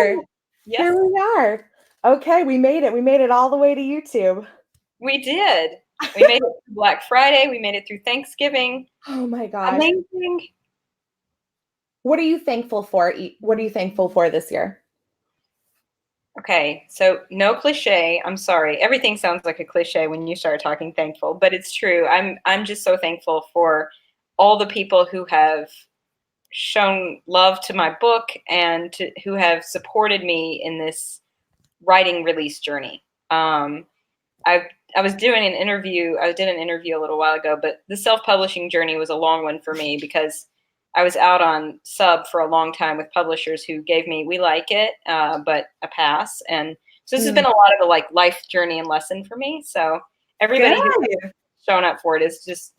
are. Yes. Here we are. Okay, we made it. We made it all the way to YouTube. We did. We made it through Black Friday. We made it through Thanksgiving. Oh my gosh. Amazing. What are you thankful for? What are you thankful for this year? Okay, so no cliche. I'm sorry. Everything sounds like a cliche when you start talking thankful, but it's true. I'm just so thankful for all the people who have shown love to my book and who have supported me in this writing release journey. I was doing an interview. I did an interview a little while ago, but the self-publishing journey was a long one for me because I was out on sub for a long time with publishers who gave me "we like it," but a pass. And so this has been a lot of a life journey and lesson for me. So everybody who's shown up for it is just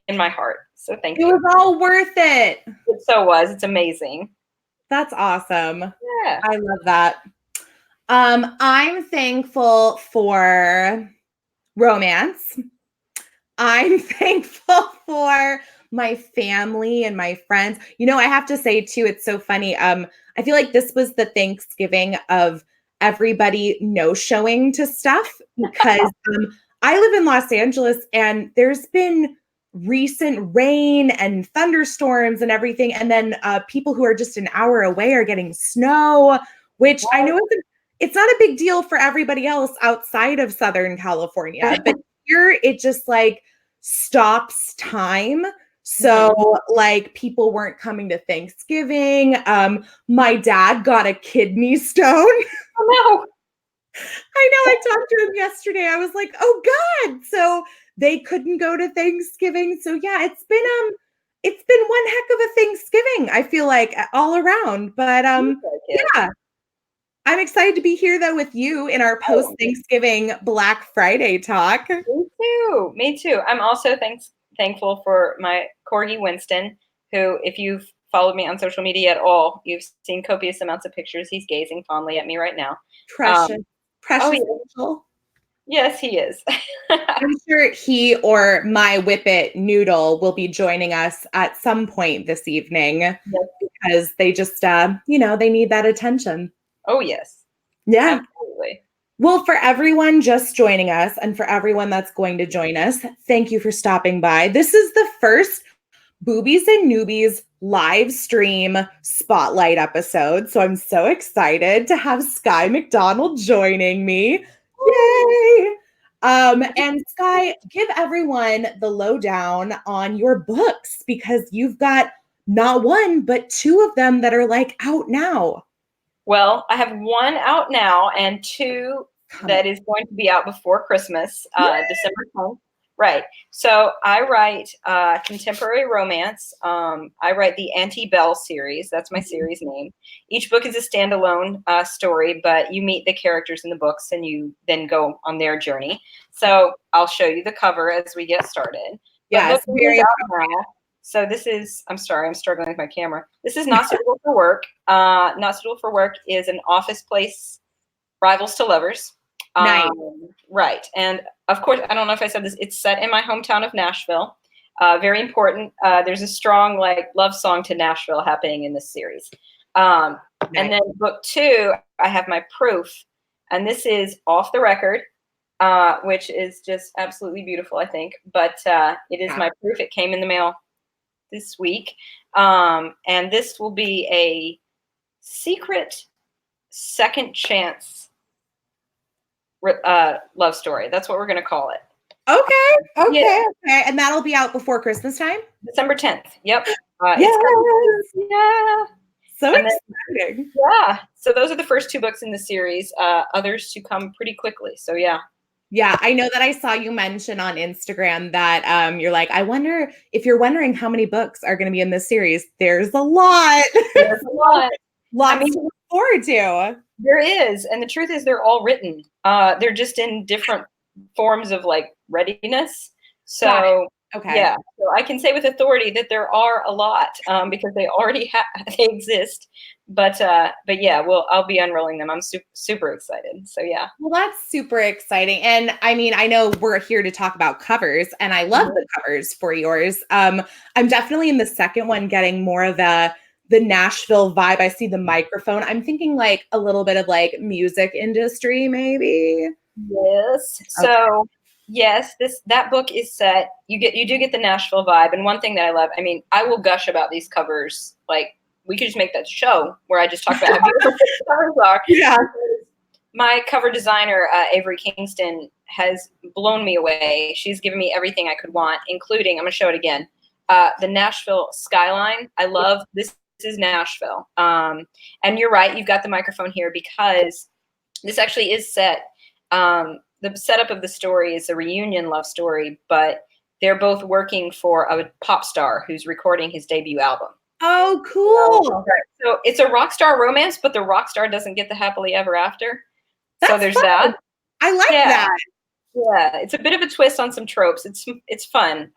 in my heart. So thank you. It was all worth it. It so was. It's amazing. That's awesome. Yeah. I love that. I'm thankful for romance. I'm thankful for my family and my friends. You know, I have to say too, it's so funny. I feel like this was the Thanksgiving of everybody no-showing to stuff because I live in Los Angeles and there's been recent rain and thunderstorms and everything. And then people who are just an hour away are getting snow, which I know it's not a big deal for everybody else outside of Southern California, but here it just like stops time. So like people weren't coming to Thanksgiving. My dad got a kidney stone. Oh no. I know, I talked to him yesterday. I was like, oh God. So they couldn't go to Thanksgiving. So yeah, it's been one heck of a Thanksgiving, I feel like, all around. But yeah. I'm excited to be here though with you in our post-Thanksgiving Black Friday talk. Me too. Me too. I'm also thankful for my corgi Winston, who, if you've followed me on social media at all, you've seen copious amounts of pictures. He's gazing fondly at me right now. Precious angel. Yes, he is. I'm sure he or my Whippet Noodle will be joining us at some point this evening because they just, they need that attention. Oh, yes. Yeah. Absolutely. Well, for everyone just joining us and for everyone that's going to join us, thank you for stopping by. This is the first Boobies and Newbies live stream spotlight episode. So I'm so excited to have Skye McDonald joining me. Yay! And Skye, give everyone the lowdown on your books because you've got not one, but two of them that are like out now. Well, I have one out now and two that is going to be out before Christmas, December 10th. Right. So I write contemporary romance. I write the Auntie Belle series. That's my series name. Each book is a standalone story, but you meet the characters in the books and you then go on their journey. So I'll show you the cover as we get started. Yes, very appropriate. So this is, I'm sorry, I'm struggling with my camera. This is Not Suitable for Work. Not Suitable for Work is an office place, rivals to lovers. Nice. Right. And of course, I don't know if I said this, it's set in my hometown of Nashville. Very important. There's a strong love song to Nashville happening in this series. Nice. And then book two, I have my proof. And this is Off the Record, which is just absolutely beautiful, I think. But it is my proof. It came in the mail this week. And this will be a secret second chance love story. That's what we're going to call it. Okay. And that'll be out before Christmas time? December 10th. Yep. Yeah. So exciting. Yeah. So those are the first two books in the series. Others to come pretty quickly. So yeah. Yeah, I know that I saw you mention on Instagram that you're like, I wonder if you're wondering how many books are going to be in this series. There's a lot. There's a lot. Lots to look forward to. There is. And the truth is they're all written. They're just in different forms of readiness. So yeah, so I can say with authority that there are a lot because they already they exist. But yeah, I'll be unrolling them. I'm super excited. So yeah. Well, that's super exciting. And I mean, I know we're here to talk about covers and I love the covers for yours. I'm definitely in the second one getting more of a the Nashville vibe. I see the microphone. I'm thinking like a little bit of like music industry, maybe. Yes. So yes, that book is set. You do get the Nashville vibe. And one thing that I love, I mean, I will gush about these covers. Like, we could just make that show where I just talk about how beautiful the covers are. Yeah. My cover designer, Avery Kingston, has blown me away. She's given me everything I could want, including, I'm going to show it again, the Nashville skyline. I love this. This is Nashville. And you're right, you've got the microphone here because this actually is set. The setup of the story is a reunion love story, but they're both working for a pop star who's recording his debut album. Oh, cool. So it's a rock star romance, but the rock star doesn't get the happily ever after. So there's that. I like that. Yeah, it's a bit of a twist on some tropes. It's fun.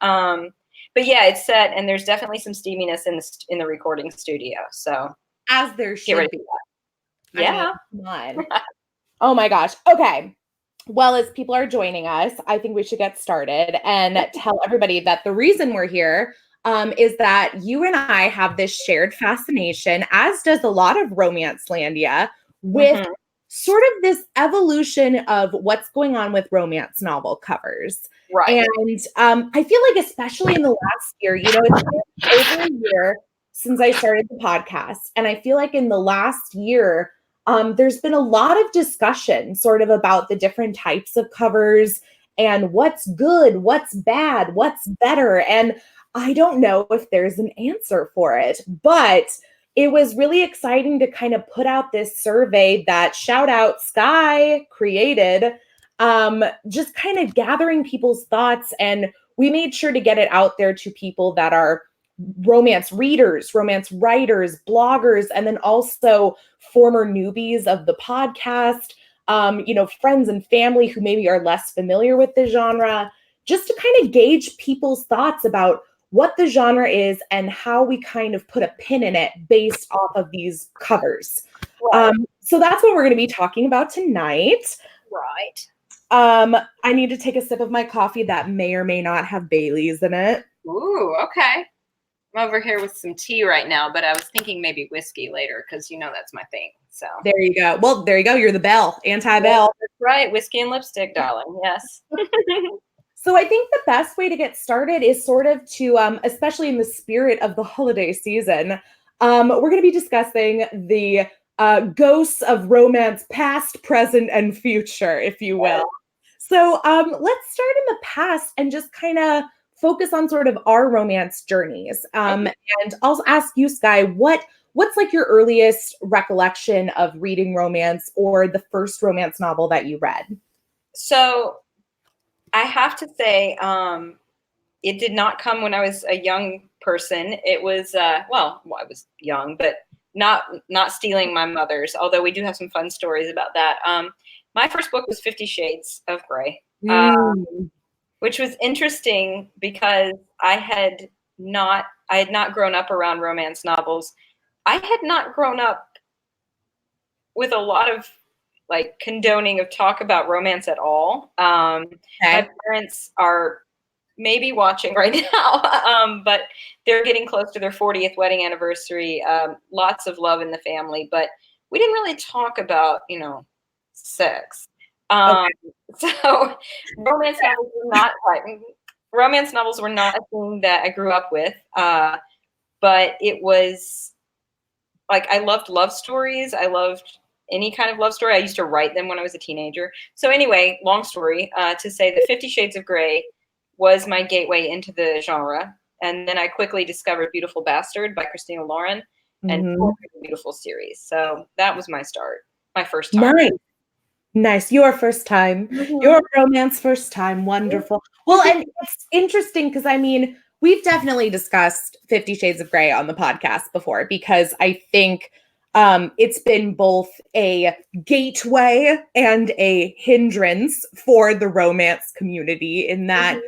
But yeah, it's set, and there's definitely some steaminess in the recording studio. So as there should be. Yeah. I mean, come on. Oh my gosh. Okay. Well, as people are joining us, I think we should get started and tell everybody that the reason we're here is that you and I have this shared fascination, as does a lot of Romancelandia, with sort of this evolution of what's going on with romance novel covers. Right. And I feel like, especially in the last year, you know, it's been over a year since I started the podcast. And I feel like in the last year, there's been a lot of discussion sort of about the different types of covers and what's good, what's bad, what's better. And I don't know if there's an answer for it, but it was really exciting to kind of put out this survey that, shout out, Sky created, just kind of gathering people's thoughts. And we made sure to get it out there to people that are romance readers, romance writers, bloggers, and then also former newbies of the podcast, you know, friends and family who maybe are less familiar with the genre, just to kind of gauge people's thoughts about what the genre is and how we kind of put a pin in it based off of these covers. Right. So that's what we're going to be talking about tonight. Right. I need to take a sip of my coffee that may or may not have Bailey's in it. Ooh, okay. I'm over here with some tea right now, but I was thinking maybe whiskey later because you know that's my thing. So there you go. Well, there you go. You're the Belle, anti-Belle. That's right. Whiskey and lipstick, darling. Yes. So I think the best way to get started is sort of to, especially in the spirit of the holiday season, we're going to be discussing the ghosts of romance, past, present, and future, if you will. So let's start in the past and just kind of focus on sort of our romance journeys. And I'll ask you, Sky, what's like your earliest recollection of reading romance or the first romance novel that you read? So I have to say, it did not come when I was a young person. It was, well, I was young, but not stealing my mother's, although we do have some fun stories about that. My first book was 50 Shades of Grey, which was interesting because I had not grown up around romance novels. I had not grown up with a lot of like condoning of talk about romance at all. My parents are maybe watching right now, but they're getting close to their 40th wedding anniversary. Lots of love in the family, but we didn't really talk about, you know, sex. So romance novels were not a thing that I grew up with. But it was like, I loved love stories. I loved any kind of love story. I used to write them when I was a teenager. So anyway, long story to say that 50 Shades of Grey was my gateway into the genre. And then I quickly discovered Beautiful Bastard by Christina Lauren and the Beautiful series. So that was my start, my first time. Nice. Your first time. Your romance first time. Wonderful. Well, and it's interesting because, I mean, we've definitely discussed 50 Shades of Grey on the podcast before because I think it's been both a gateway and a hindrance for the romance community in that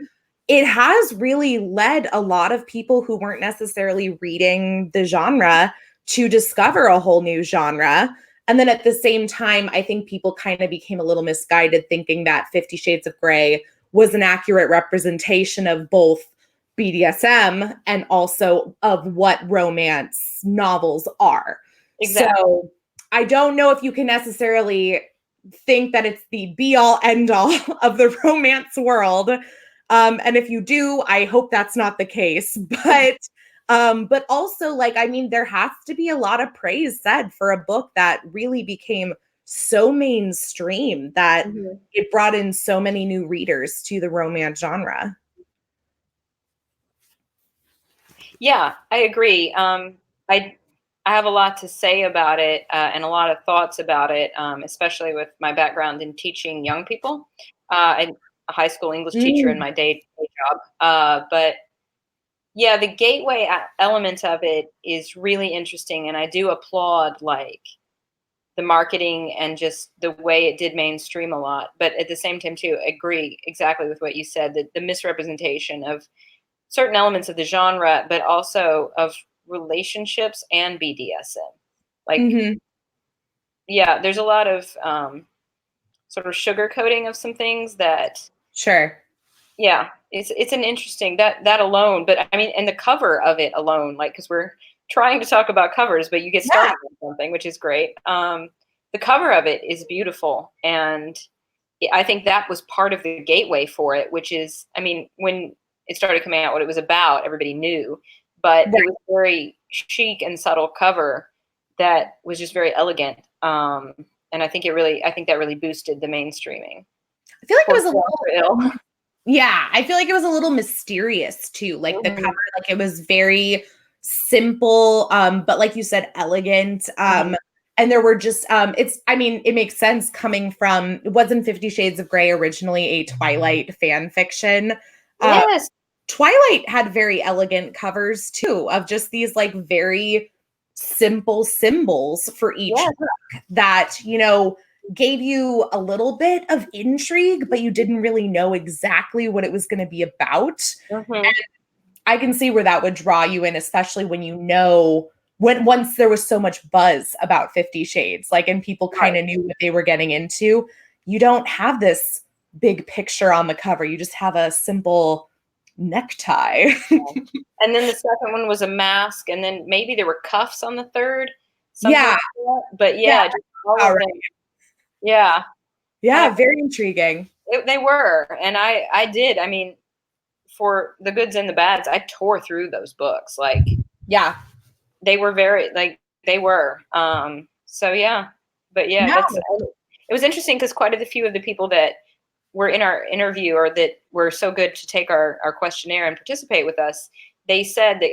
it has really led a lot of people who weren't necessarily reading the genre to discover a whole new genre. And then at the same time, I think people kind of became a little misguided thinking that 50 Shades of Grey was an accurate representation of both BDSM and also of what romance novels are. Exactly. So I don't know if you can necessarily think that it's the be all end all of the romance world. And if you do, I hope that's not the case. But also, like, I mean, there has to be a lot of praise said for a book that really became so mainstream that it brought in so many new readers to the romance genre. Yeah, I agree. I have a lot to say about it and a lot of thoughts about it, especially with my background in teaching young people and a high school English teacher in Mm, my day job. But yeah, the gateway element of it is really interesting, and I do applaud like the marketing and just the way it did mainstream a lot. But at the same time, too, agree exactly with what you said, that the misrepresentation of certain elements of the genre, but also of relationships and BDSM. Like, mhm. yeah, there's a lot of sort of sugarcoating of some things that, Sure. yeah, it's an interesting that alone. But I mean, and the cover of it alone, like, because we're trying to talk about covers, but you get Yeah. started on something, which is great. The cover of it is beautiful, and I think that was part of the gateway for it, which is, I mean, when it started coming out, what it was about, everybody knew, but it Right. was a very chic and subtle cover that was just very elegant. And I think that really boosted the mainstreaming. I feel like it Poor was a little, Ill. yeah, I feel like it was a little mysterious too. Like the Mhm, cover, like it was very simple, but like you said, elegant. mhm. And there were just it's I mean, it makes sense coming from it wasn't 50 Shades of Grey originally a Twilight fan fiction. Uh Yes. Twilight had very elegant covers too of just these like very simple symbols for each Yes. book that, you know, gave you a little bit of intrigue, but you didn't really know exactly what it was going to be about. Mhm. I can see where that would draw you in, especially when you know when once there was so much buzz about 50 Shades, like and people kind Right. of knew what they were getting into. You don't have this big picture on the cover. You just have a simple necktie. And then the second one was a mask, and then maybe there were cuffs on the third, something Yeah, like that. But yeah, yeah, just all all of right. them. Yeah. And Yeah, very intriguing. they were, and I did. I mean, for the goods and the bads, I tore through those books. Like, Yeah. they were very, like, they were. So yeah, but yeah, No. that's it was interesting because quite a few of the people that were in our interview or that were so good to take our questionnaire and participate with us, they said that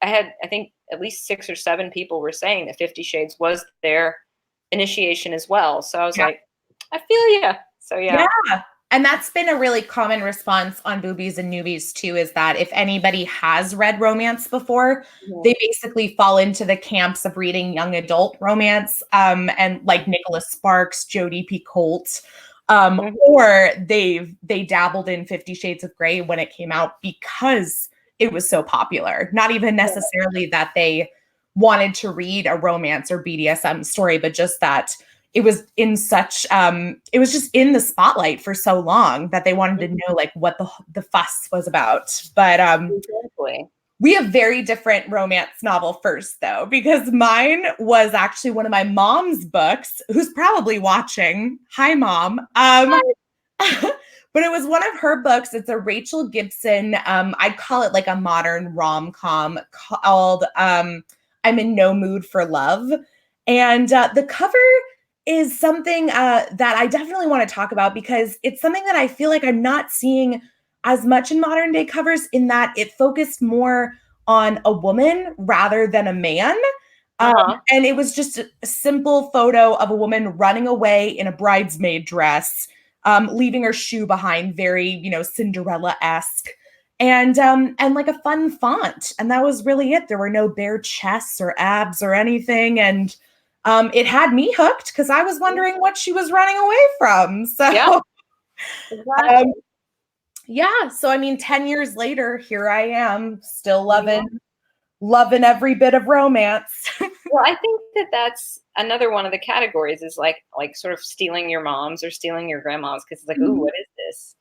I think at least 6 or 7 people were saying that 50 Shades was their initiation as well. So I was Yeah. like, I feel you. So yeah. Yeah. And that's been a really common response on Boobies and Newbies too, is that if anybody has read romance before, Mhm. they basically fall into the camps of reading young adult romance, and like Nicholas Sparks, Jodi Picoult, Mhm. or they dabbled in 50 Shades of Grey when it came out because it was so popular. Not even necessarily that they wanted to read a romance or BDSM story, but just that it was in such it was just in the spotlight for so long that they wanted to know like what the fuss was about. But Exactly. we have very different romance novel first though, because mine was actually one of my mom's books, who's probably watching. Hi mom. But it was one of her books. It's a Rachel Gibson, I'd call it like a modern rom-com called I'm in No Mood for Love. And the cover is something that I definitely want to talk about because it's something that I feel like I'm not seeing as much in modern day covers, in that it focused more on a woman rather than a man. Um, Uh-huh. and it was just a simple photo of a woman running away in a bridesmaid dress, leaving her shoe behind, very, you know, Cinderella-esque. And like a fun font. And that was really it. There were no bare chests or abs or anything. And it had me hooked because I was wondering what she was running away from. Yeah, So exactly. um, yeah. So I mean, 10 years later, here I am, still Yeah. loving every bit of romance. Well, I think that that's another one of the categories is like sort of stealing your mom's or stealing your grandma's because it's like, ooh, Mhm. what is this?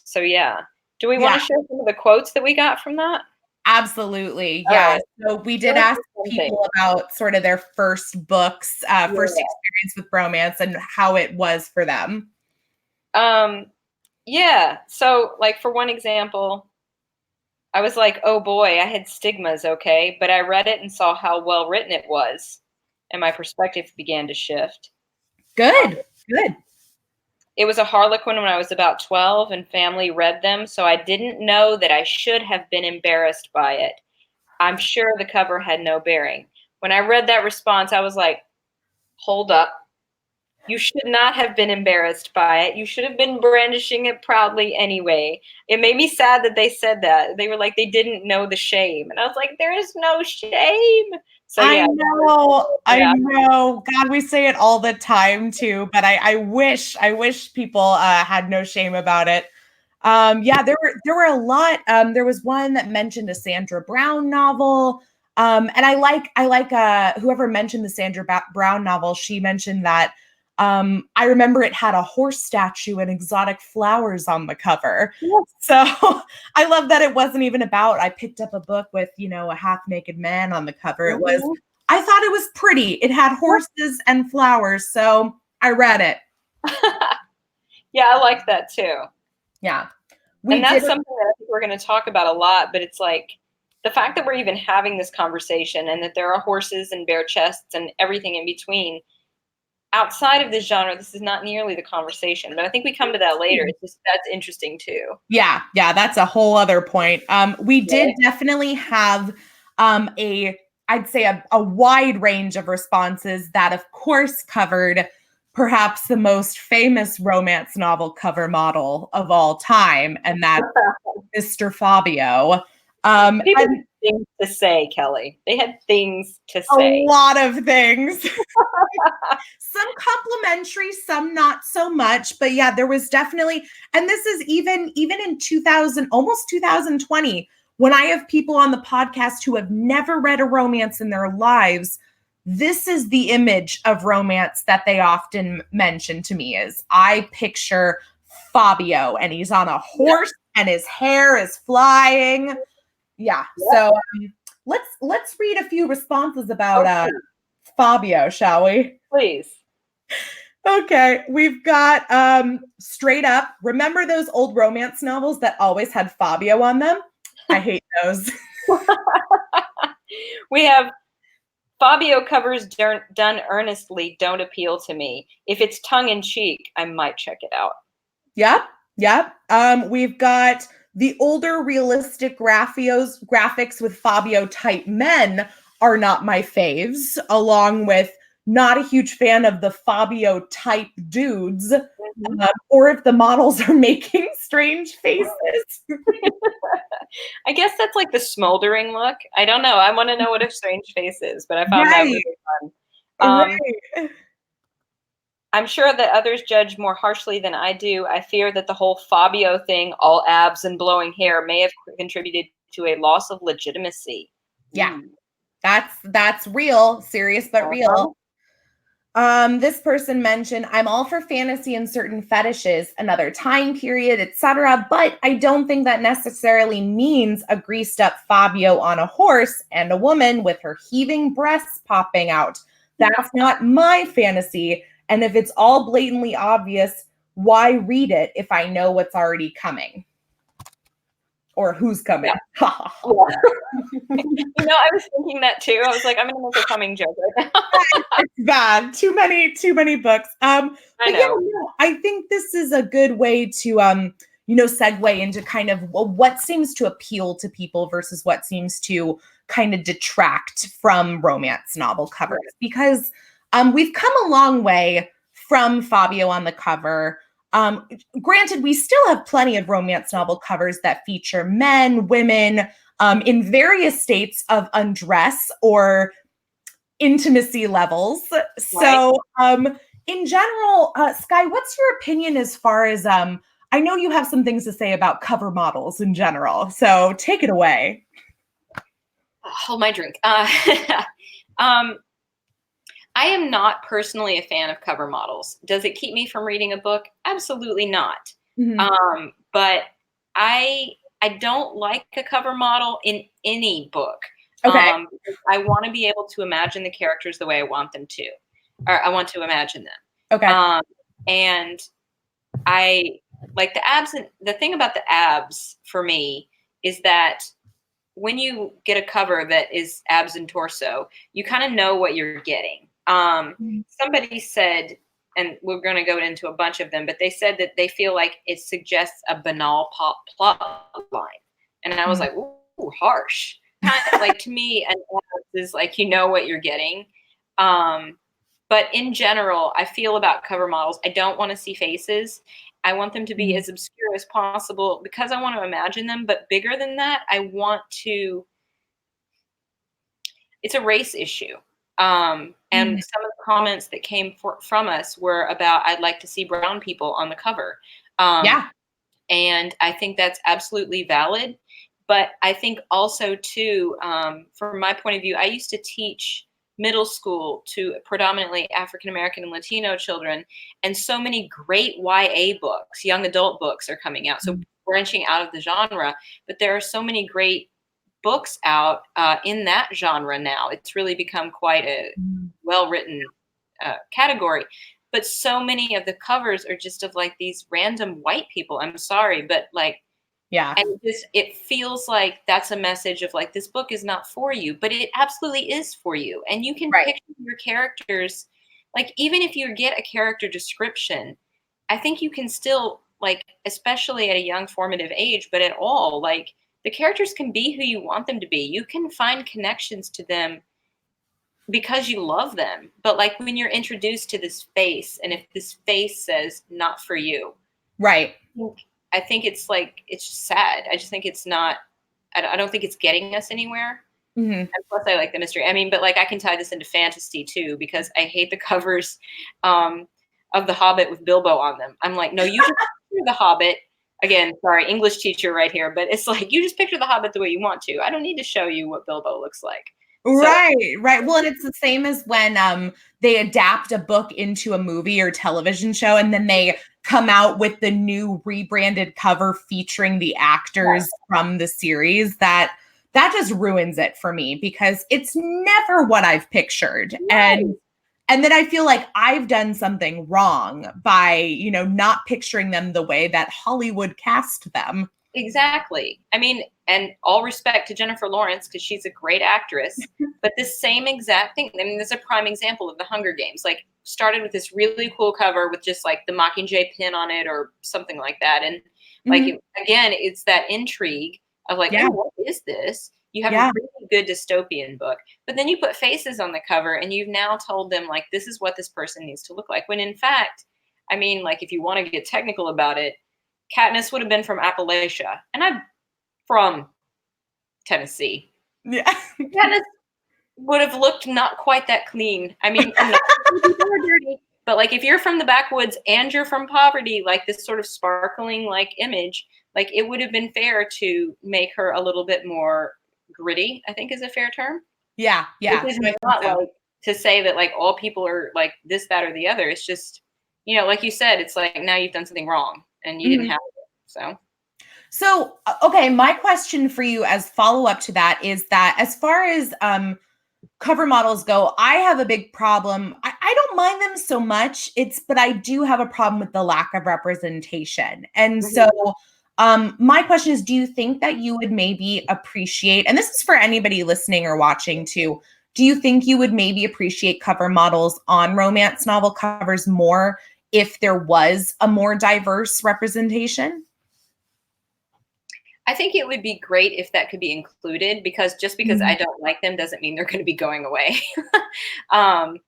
So yeah, Do we want to share some of the quotes that we got from that? Absolutely. All Yeah. right. So we did ask Something. people about sort of their first books, first Yeah. experience with romance and how it was for them. Yeah. So, like, for one example, I was like, oh boy, I had stigmas, okay? But I read it and saw how well written it was, and my perspective began to shift. Good. Good. It was a Harlequin when I was about 12, and family read them, so I didn't know that I should have been embarrassed by it. I'm sure the cover had no bearing. When I read that response, I was like, hold up. You should not have been embarrassed by it. You should have been brandishing it proudly anyway. It made me sad that they said that. They were like, they didn't know the shame. And I was like, there is no shame. So yeah. I know. God, we say it all the time too, but I wish people had no shame about it. Yeah, there were a lot. There was one that mentioned a Sandra Brown novel. And I like whoever mentioned the Sandra Brown novel, she mentioned that I remember it had a horse statue and exotic flowers on the cover. Yes. So I love that it wasn't even about, I picked up a book with, a half naked man on the cover. It was, I thought it was pretty. It had horses and flowers. So I read it. Yeah, I like that too. Yeah. And that's something that I think we're going to talk about a lot, but it's like the fact that we're even having this conversation and that there are horses and bare chests and everything in between. Outside of this genre, this is not nearly the conversation, but I think we come to that later. It's just, that's interesting too. Yeah, that's a whole other point. We did definitely have I'd say a wide range of responses that of course covered perhaps the most famous romance novel cover model of all time, and that's Mr. Fabio. People had things to say, Kelly. They had things to say. A lot of things. Some complimentary, some not so much. But yeah, there was definitely, and this is even in 2000, almost 2020, when I have people on the podcast who have never read a romance in their lives, this is the image of romance that they often mention to me is I picture Fabio and he's on a horse and his hair is flying. Yeah. So let's read a few responses about Fabio, shall we? Please. Okay, we've got straight up. Remember those old romance novels that always had Fabio on them? I hate those. We have Fabio covers done earnestly don't appeal to me. If it's tongue in cheek, I might check it out. Yep. We've got the older realistic graphics with Fabio type men are not my faves, along with not a huge fan of the Fabio type dudes, or if the models are making strange faces. I guess that's like the smoldering look. I don't know. I want to know what a strange face is, but I found that really fun. I'm sure that others judge more harshly than I do. I fear that the whole Fabio thing, all abs and blowing hair, may have contributed to a loss of legitimacy. Yeah, that's real, serious but real. This person mentioned, I'm all for fantasy and certain fetishes, another time period, etc., but I don't think that necessarily means a greased up Fabio on a horse and a woman with her heaving breasts popping out. That's not my fantasy. And if it's all blatantly obvious, why read it if I know what's already coming? Or who's coming? Yeah. I was thinking that too. I was like, I'm going to make a coming joke right now. It's bad. Too many books. I know. Yeah, I think this is a good way to segue into kind of what seems to appeal to people versus what seems to kind of detract from romance novel covers, because we've come a long way from Fabio on the cover. Granted, we still have plenty of romance novel covers that feature men, women, in various states of undress or intimacy levels. So, in general, Skye, what's your opinion as far as, I know you have some things to say about cover models in general, so take it away. Hold my drink. I am not personally a fan of cover models. Does it keep me from reading a book? Absolutely not. But I don't like a cover model in any book. Okay. I want to be able to imagine the characters the way I want them to, or I want to imagine them. Okay. And I like the abs. And the thing about the abs for me is that when you get a cover that is abs and torso, you kind of know what you're getting. Somebody said, and we're going to go into a bunch of them, but they said that they feel like it suggests a banal plot line. And I was like, ooh, harsh. Kind of like, to me, an abs is like, you know what you're getting. But in general, I feel about cover models, I don't want to see faces. I want them to be as obscure as possible because I want to imagine them. But bigger than that, I want to, it's a race issue. And some of the comments that came from us were about, I'd like to see brown people on the cover. Yeah. And I think that's absolutely valid. But I think also, too, from my point of view, I used to teach middle school to predominantly African American and Latino children. And so many great YA books, young adult books are coming out. So branching out of the genre, but there are so many great books out in that genre now. It's really become quite a well-written category. But so many of the covers are just of like these random white people. I'm sorry, but like, yeah. And it feels like that's a message of like, this book is not for you, but it absolutely is for you. And you can picture your characters. Like, even if you get a character description, I think you can still, like, especially at a young formative age, but at all, like, the characters can be who you want them to be. You can find connections to them because you love them. But like, when you're introduced to this face, and if this face says not for you, right, I think it's like, it's just sad. I just think it's not, I don't think it's getting us anywhere. And plus, I like the mystery. I mean, but like, I can tie this into fantasy too, because I hate the covers of The Hobbit with Bilbo on them. I'm like, no, you just picture The Hobbit. Again, sorry, English teacher right here, but it's like, you just picture The Hobbit the way you want to. I don't need to show you what Bilbo looks like. Right. Well, and it's the same as when they adapt a book into a movie or television show, and then they come out with the new rebranded cover featuring the actors from the series. That just ruins it for me, because it's never what I've pictured. And then I feel like I've done something wrong by, not picturing them the way that Hollywood cast them. Exactly. I mean, and all respect to Jennifer Lawrence, because she's a great actress, but the same exact thing. I mean, there's a prime example of the Hunger Games. Like, started with this really cool cover with just like the Mockingjay pin on it or something like that. And like, again, it's that intrigue of like, oh, what is this? You have a really good dystopian book, but then you put faces on the cover and you've now told them like, this is what this person needs to look like. When in fact, I mean, like, if you want to get technical about it, Katniss would have been from Appalachia, and I'm from Tennessee. Yeah. Katniss would have looked not quite that clean. I mean, I'm not dirty, but like, if you're from the backwoods and you're from poverty, like this sort of sparkling like image, like, it would have been fair to make her a little bit more gritty, I think is a fair term. Yeah. It's not like to say that like all people are like this, that, or the other. It's just, like you said, it's like, now you've done something wrong and you didn't have it. So, okay, my question for you as follow-up to that is that, as far as cover models go, I have a big problem. I don't mind them so much. But I do have a problem with the lack of representation. And so my question is, do you think that you would maybe appreciate, and this is for anybody listening or watching too, do you think you would maybe appreciate cover models on romance novel covers more if there was a more diverse representation? I think it would be great if that could be included, because just because I don't like them doesn't mean they're going to be going away. I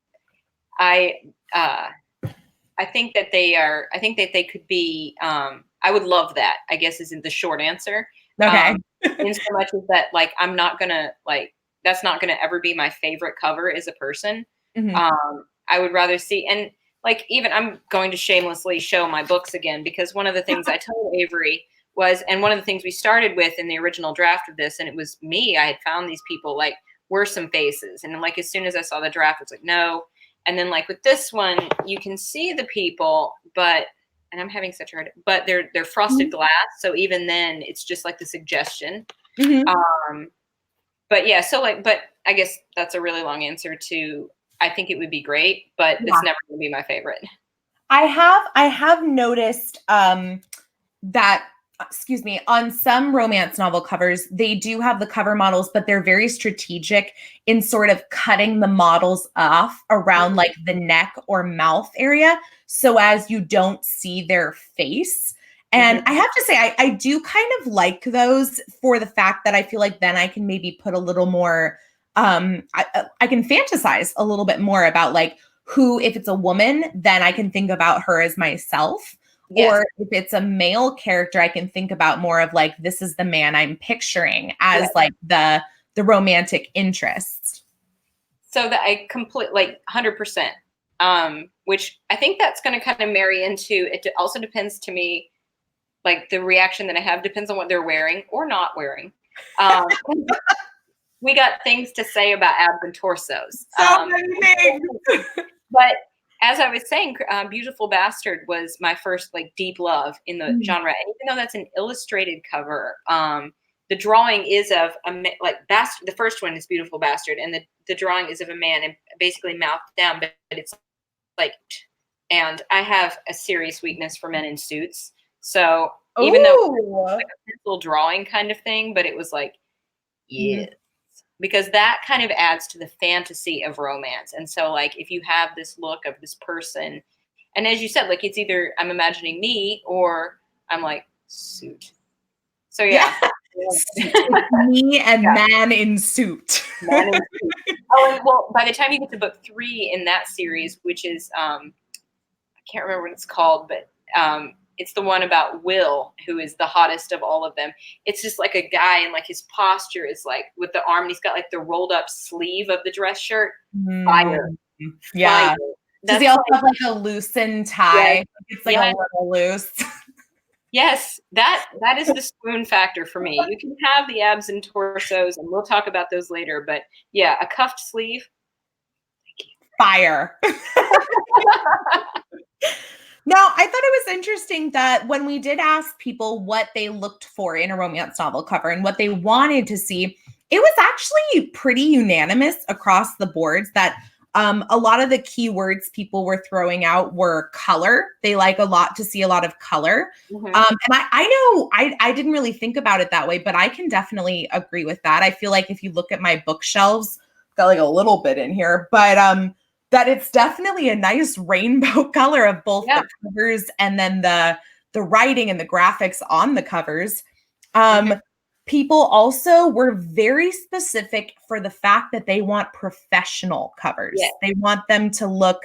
think that they could be, I would love that, I guess, isn't the short answer. Okay. In so much as that, like, I'm not going to, like, that's not going to ever be my favorite cover as a person. I would rather see, and like, even I'm going to shamelessly show my books again, because one of the things I told Avery was, and one of the things we started with in the original draft of this, and it was me, I had found these people, like, were some faces. And like, as soon as I saw the draft, it's like, no. And then like with this one, you can see the people, but and I'm having such a hard, but they're frosted glass, so even then it's just like the suggestion. Mhm. But yeah, so like, but I guess that's a really long answer to, I think it would be great, but Yeah. it's never gonna be my favorite. I have noticed that, excuse me, on some romance novel covers, they do have the cover models, but they're very strategic in sort of cutting the models off around like the neck or mouth area so as you don't see their face. And I have to say, I do kind of like those for the fact that I feel like then I can maybe put a little more, I can fantasize a little bit more about like who, if it's a woman, then I can think about her as myself. Yes. Or if it's a male character, I can think about more of like, this is the man I'm picturing as Yes. like the romantic interest. So that I complete like 100%. Which I think that's going to kind of marry into, it also depends to me, like the reaction that I have depends on what they're wearing or not wearing. We got things to say about abs and torsos. So many things. But as I was saying, Beautiful Bastard was my first like deep love in the genre. And even though that's an illustrated cover, the drawing is of the first one is Beautiful Bastard, and the drawing is of a man and basically mouth down, but it's like, and I have a serious weakness for men in suits. So even though it was like a pencil drawing kind of thing, but it was like, yes. Because that kind of adds to the fantasy of romance. And so like if you have this look of this person, and as you said, like it's either I'm imagining me or I'm like suit. So yeah. Me and man in suit. Man in suit. Oh, and well, by the time you get to book 3 in that series, which is I can't remember what it's called, but it's the one about Will, who is the hottest of all of them. It's just like a guy, and like his posture is like with the arm, and he's got like the rolled up sleeve of the dress shirt. Fire. Yeah. Fire. Does he also have like a loosened tie? Yeah. It's like a little loose. Yes, that is the swoon factor for me. You can have the abs and torsos, and we'll talk about those later. But yeah, a cuffed sleeve. Fire. Now, I thought it was interesting that when we did ask people what they looked for in a romance novel cover and what they wanted to see, it was actually pretty unanimous across the boards that a lot of the keywords people were throwing out were color. They like a lot to see a lot of color. And I know I didn't really think about it that way, but I can definitely agree with that. I feel like if you look at my bookshelves, got like a little bit in here, but that it's definitely a nice rainbow color of both the covers and then the writing and the graphics on the covers. People also were very specific for the fact that they want professional covers. They want them to look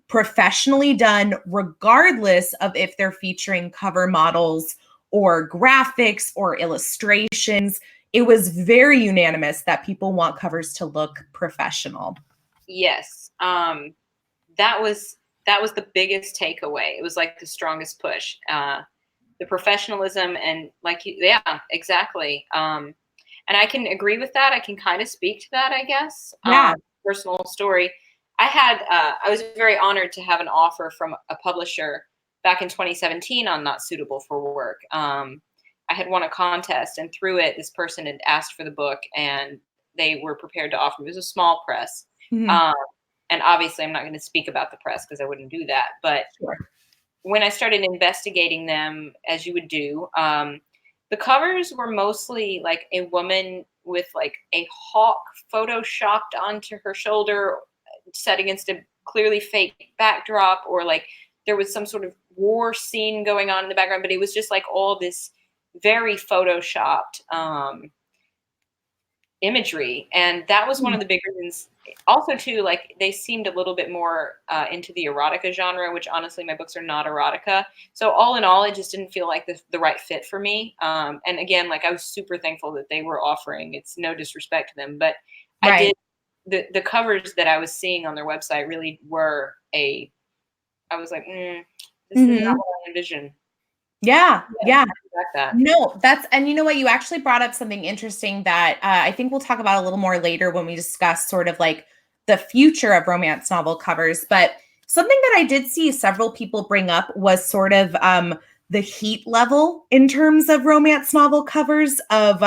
professionally done, regardless of if they're featuring cover models or graphics or illustrations. It was very unanimous that people want covers to look professional. Yes. That was the biggest takeaway. It was like the strongest push. The professionalism and like, yeah, exactly. And I can agree with that. I can kind of speak to that, I guess. Personal story. I was very honored to have an offer from a publisher back in 2017 on Not Suitable for Work. I had won a contest, and through it, this person had asked for the book, and they were prepared to offer me. It was a small press. And obviously I'm not going to speak about the press because I wouldn't do that. But when I started investigating them, as you would do, the covers were mostly like a woman with like a hawk photoshopped onto her shoulder set against a clearly fake backdrop, or like there was some sort of war scene going on in the background, but it was just like all this very photoshopped imagery. And that was one of the big reasons. Also too, like they seemed a little bit more into the erotica genre, which honestly my books are not erotica. So all in all, it just didn't feel like the right fit for me. And again, like I was super thankful that they were offering. It's no disrespect to them, but I did the covers that I was seeing on their website really were I was like, this is not what I envisioned. Yeah. That. No, and you know what? You actually brought up something interesting that I think we'll talk about a little more later when we discuss sort of like the future of romance novel covers. But Something that I did see several people bring up was sort of the heat level in terms of romance novel covers of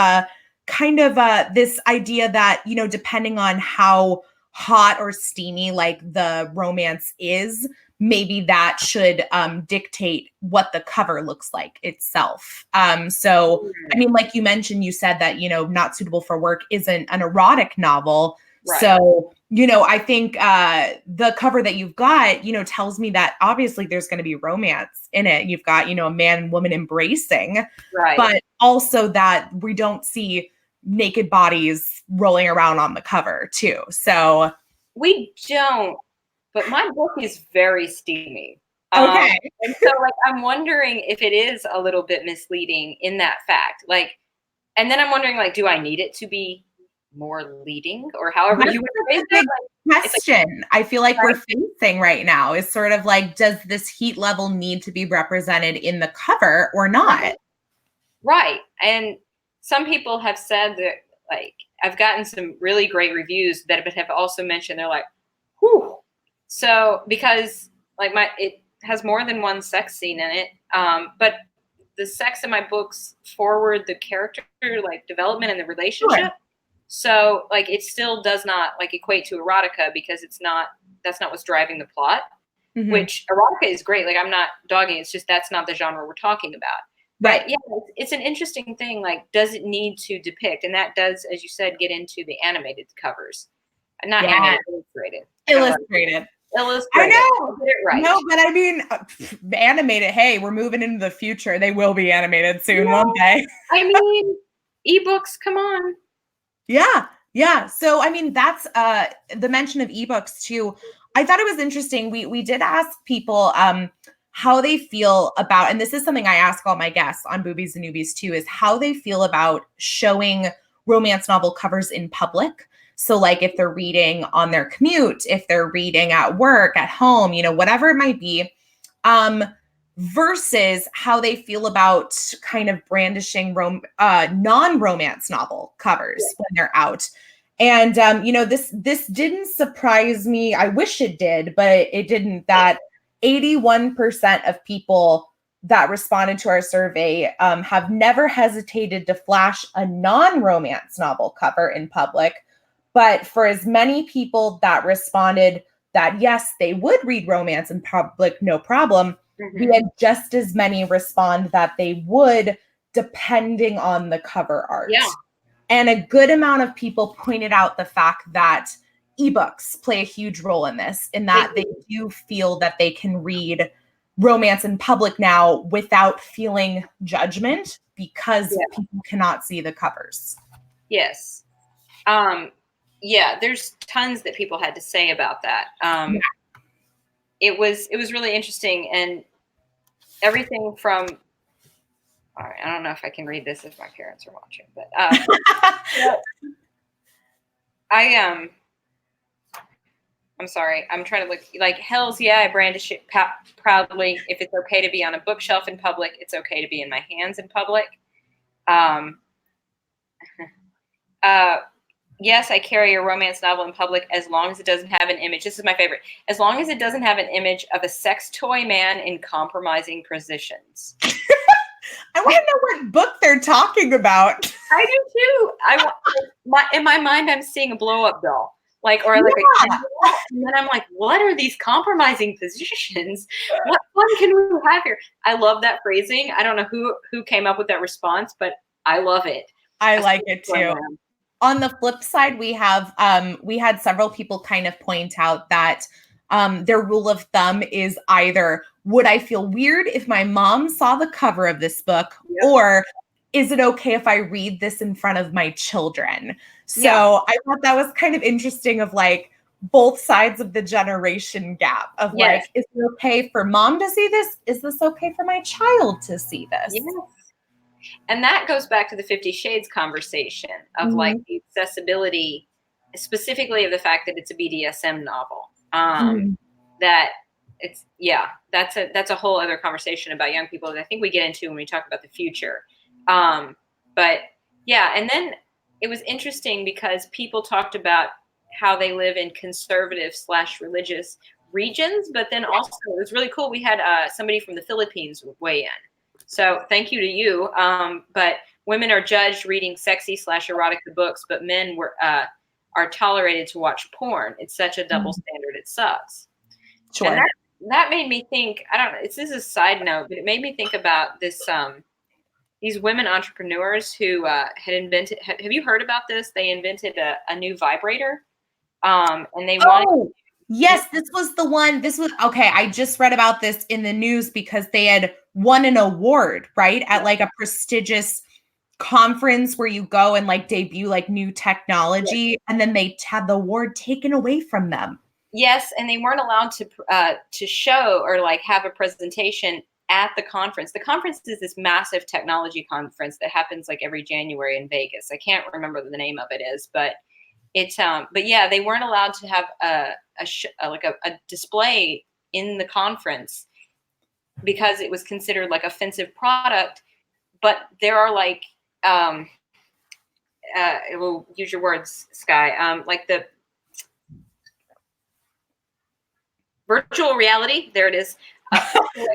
kind of this idea that, you know, depending on how hot or steamy like the romance is, maybe that should dictate what the cover looks like itself. So, I mean, like you mentioned, you said that, you know, Not Suitable for Work isn't an erotic novel. Right. So, you know, I think the cover that you've got, you know, tells me that obviously there's going to be romance in it. You've got, you know, a man and woman embracing, Right. but also that we don't see naked bodies rolling around on the cover too. So we don't, but my book is very steamy. Okay. And so like I'm wondering if it is a little bit misleading in that fact. Like, and then I'm wondering, like, do I need it to be more leading or however That's you would a phrase big it? question I feel like Right. we're facing right now is sort of like, does this heat level need to be represented in the cover or not? Right. And some people have said that, like, I've gotten some really great reviews that have also mentioned they're like, whew. So because like it has more than one sex scene in it, but the sex in my books forward the character like development and the relationship. Sure. So like it still does not like equate to erotica because that's not what's driving the plot. Mhm. Which erotica is great. Like I'm not dogging. It's just that's not the genre we're talking about. Right. But yeah, it's an interesting thing. Like, does it need to depict? And that does, as you said, get into the animated covers. Not Yeah. animated, illustrated. Illustrated. Illustrated. I know. Get it right. No, but I mean, animated. Hey, we're moving into the future. They will be animated soon, won't they? I mean, ebooks, come on. Yeah. Yeah. So I mean, that's the mention of ebooks too. I thought it was interesting. We did ask people how they feel about, and this is something I ask all my guests on Boobies and Newbies too, is how they feel about showing romance novel covers in public. So like if they're reading on their commute, if they're reading at work, at home, you know, whatever it might be, versus how they feel about kind of brandishing non-romance novel covers when they're out. And you know, this didn't surprise me. I wish it did, but it didn't. That 81% of people that responded to our survey have never hesitated to flash a non-romance novel cover in public. But for as many people that responded that yes, they would read romance in public, no problem, we had just as many respond that they would, depending on the cover art. Yeah. And a good amount of people pointed out the fact that ebooks play a huge role in this, in that they do feel that they can read romance in public now without feeling judgment because people cannot see the covers. Yes. Yeah, there's tons that people had to say about that. It was really interesting, and everything from all right, I don't know if I can read this if my parents are watching, but I'm sorry. I'm trying to look like hells yeah, I brandish it proudly. If it's okay to be on a bookshelf in public, it's okay to be in my hands in public. Yes, I carry a romance novel in public as long as it doesn't have an image. This is my favorite. As long as it doesn't have an image of a sex toy man in compromising positions. I want to know what book they're talking about. I do too. In my mind, I'm seeing a blow-up doll, like or like and then I'm like, what are these compromising positions? What fun can we have here? I love that phrasing. I don't know who came up with that response, but I love it. I like it too. On the flip side, we had several people kind of point out that their rule of thumb is either would I feel weird if my mom saw the cover of this book, or is it okay if I read this in front of my children? So I thought that was kind of interesting of like both sides of the generation gap of like, is it okay for mom to see this? Is this okay for my child to see this? Yes. And that goes back to the 50 Shades conversation of like the accessibility, specifically of the fact that it's a BDSM novel. That it's that's a whole other conversation about young people that I think we get into when we talk about the future. But yeah, and then it was interesting because people talked about how they live in conservative / religious regions, but then also it was really cool. We had somebody from the Philippines weigh in. So thank you to you. But women are judged reading sexy / erotica books, but men are tolerated to watch porn. It's such a double standard. It sucks. Sure. And that made me think, I don't know, this is a side note, but it made me think about this, these women entrepreneurs who had invented, have you heard about this? They invented a new vibrator. And they wanted. Yes, this was the one. Okay. I just read about this in the news because they had won an award, right? At like a prestigious conference where you go and like debut like new technology, and then they had the award taken away from them. Yes, and they weren't allowed to show or like have a presentation at the conference. The conference is this massive technology conference that happens like every January in Vegas. I can't remember the name of it is, but it's but yeah, they weren't allowed to have a display in the conference because it was considered like offensive product. But there are like we'll use your words, Sky, like the virtual reality. There it is.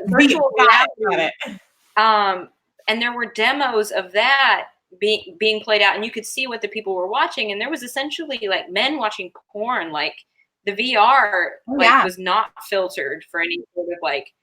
Virtual reality. And there were demos of that being played out, and you could see what the people were watching. And there was essentially like men watching porn. Like the VR was not filtered for any sort of like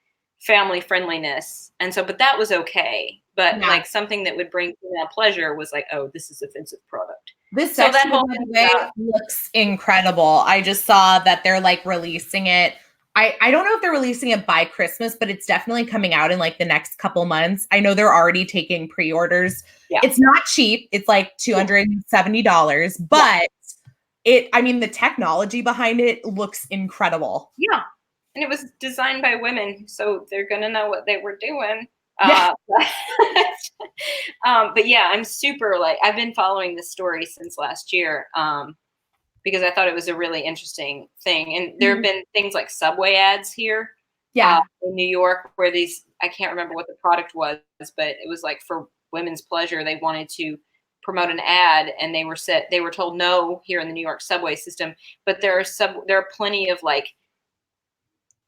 family friendliness. And so, but that was okay. But like something that would bring female pleasure was like, oh, this is offensive product. This that whole way looks incredible. I just saw that they're like releasing it. I don't know if they're releasing it by Christmas, but it's definitely coming out in like the next couple months. I know they're already taking pre-orders. Yeah. It's not cheap. It's like $270, but the technology behind it looks incredible. Yeah. And it was designed by women, so they're going to know what they were doing. But yeah, I'm super I've been following this story since last year. Because I thought it was a really interesting thing. And there have been things like Subway ads here in New York where I can't remember what the product was, but it was like for women's pleasure. They wanted to promote an ad and they were told no here in the New York subway system, but there are plenty of like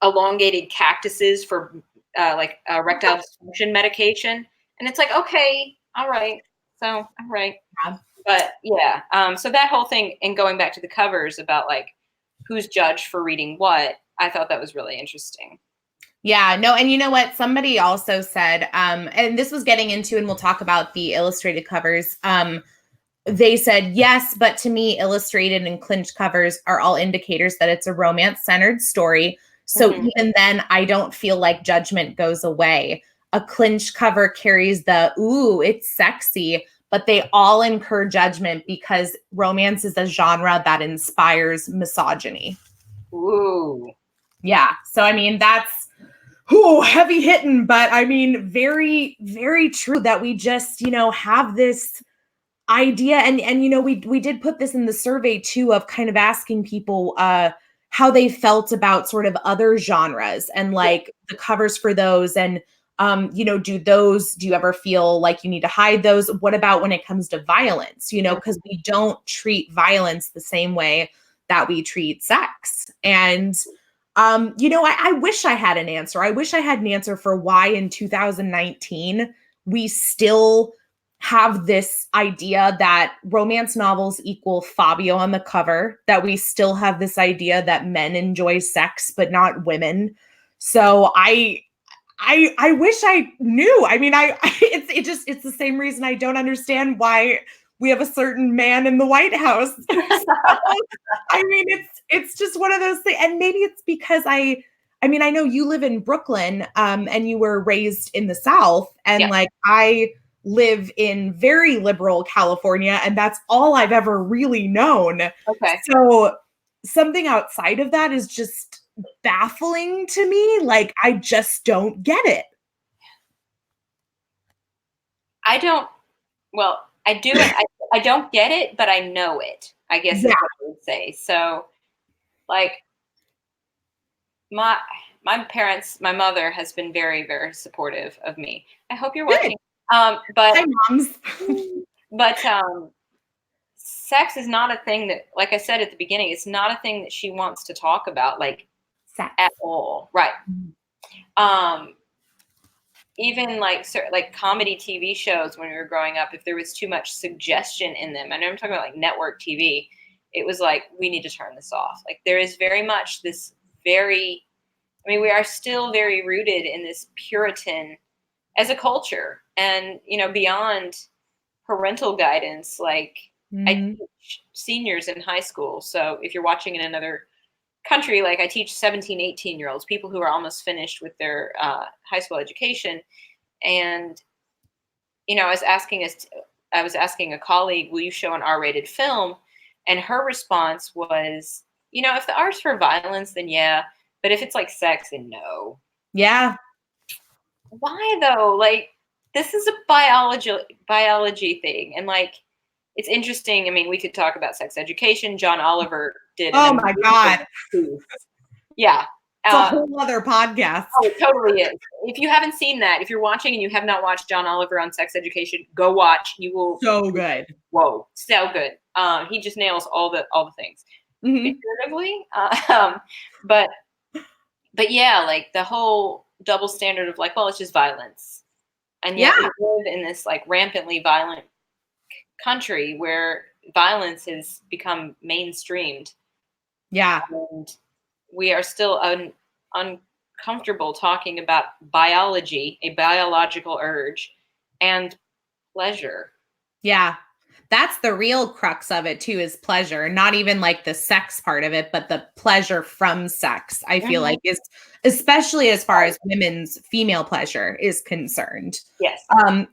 elongated cactuses for erectile dysfunction medication. And it's like, okay, all right. So, all right. Yeah. But yeah, so that whole thing and going back to the covers about like who's judged for reading what, I thought that was really interesting. Yeah, no, and you know what? Somebody also said, and this was getting into, and we'll talk about the illustrated covers. They said, yes, but to me, illustrated and clinched covers are all indicators that it's a romance-centered story. So even then, I don't feel like judgment goes away. A clinched cover carries the, ooh, it's sexy, but they all incur judgment because romance is a genre that inspires misogyny. Ooh. Yeah. So, I mean, that's heavy hitting, but I mean, very, very true that we just, have this idea. And we did put this in the survey too, of kind of asking people how they felt about sort of other genres and like the covers for those. And do you ever feel like you need to hide those? What about when it comes to violence, because we don't treat violence the same way that we treat sex. And, I wish I had an answer. I wish I had an answer for why in 2019, we still have this idea that romance novels equal Fabio on the cover, that we still have this idea that men enjoy sex, but not women. So I wish I knew. I mean, it's the same reason I don't understand why we have a certain man in the White House. So, I mean, it's just one of those things. And maybe it's because I know you live in Brooklyn, and you were raised in the South, and like I live in very liberal California, and that's all I've ever really known. Okay. So something outside of that is just baffling to me. Like, I just don't get it. I do. I don't get it, but I know it, I guess is what I would say. So like my mother has been very, very supportive of me. I hope you're watching. But hi, moms. But sex is not a thing that, like I said at the beginning, it's not a thing that she wants to talk about. Like sex at all. Right. Even like comedy TV shows when we were growing up, if there was too much suggestion in them, and I'm talking about like network TV, it was like, we need to turn this off. Like there is very much this we are still very rooted in this Puritan as a culture, and beyond parental guidance. Like I teach seniors in high school, so if you're watching in another country, like I teach 17, 18-year-olds, people who are almost finished with their high school education. And, I was asking a colleague, will you show an R-rated film? And her response was, if the R's for violence, then yeah. But if it's like sex, then no. Yeah. Why though? Like, this is a biology thing. And like, it's interesting. I mean, we could talk about sex education. John Oliver did. Oh my God. Yeah. It's a whole other podcast. Oh, it totally is. If you haven't seen that, if you're watching and you have not watched John Oliver on sex education, go watch. You will. So good. Whoa, so good. He just nails all the things intuitively. But yeah, like the whole double standard of like, well, it's just violence, and yet we live in this like rampantly violent country where violence has become mainstreamed. Yeah. And we are still uncomfortable talking about biology, a biological urge, and pleasure. Yeah. That's the real crux of it too, is pleasure. Not even like the sex part of it, but the pleasure from sex, I feel like is, especially as far as women's female pleasure is concerned. Yes.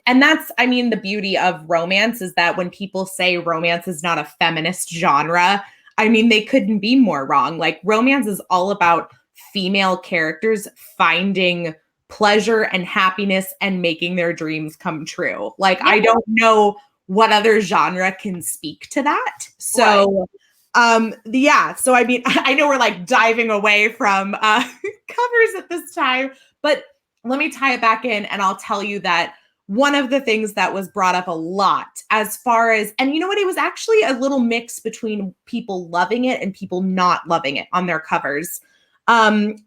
And that's, I mean, the beauty of romance is that when people say romance is not a feminist genre, I mean, they couldn't be more wrong. Like romance is all about female characters finding pleasure and happiness and making their dreams come true. Like, I don't know what other genre can speak to that. So, so I mean, I know we're like diving away from covers at this time, but let me tie it back in and I'll tell you that one of the things that was brought up a lot as far as, and you know what, it was actually a little mix between people loving it and people not loving it on their covers,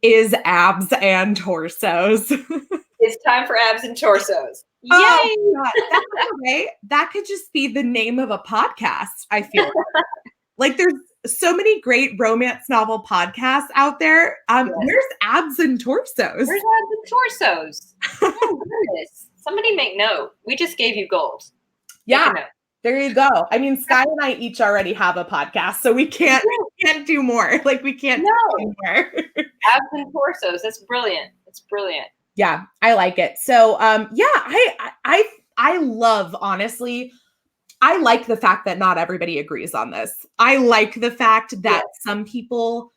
is abs and torsos. It's time for abs and torsos. Yay! Oh, God. That's okay. That could just be the name of a podcast, I feel like there's so many great romance novel podcasts out there. Where's abs and torsos? Where's abs and torsos? Oh, goodness. Somebody make note. We just gave you gold. Yeah, there you go. I mean, Sky and I each already have a podcast, so we can't do more. Like we can't do more. Abs and torsos. That's brilliant. It's brilliant. Yeah, I like it. So, I love, honestly, I like the fact that not everybody agrees on this. I like the fact that some people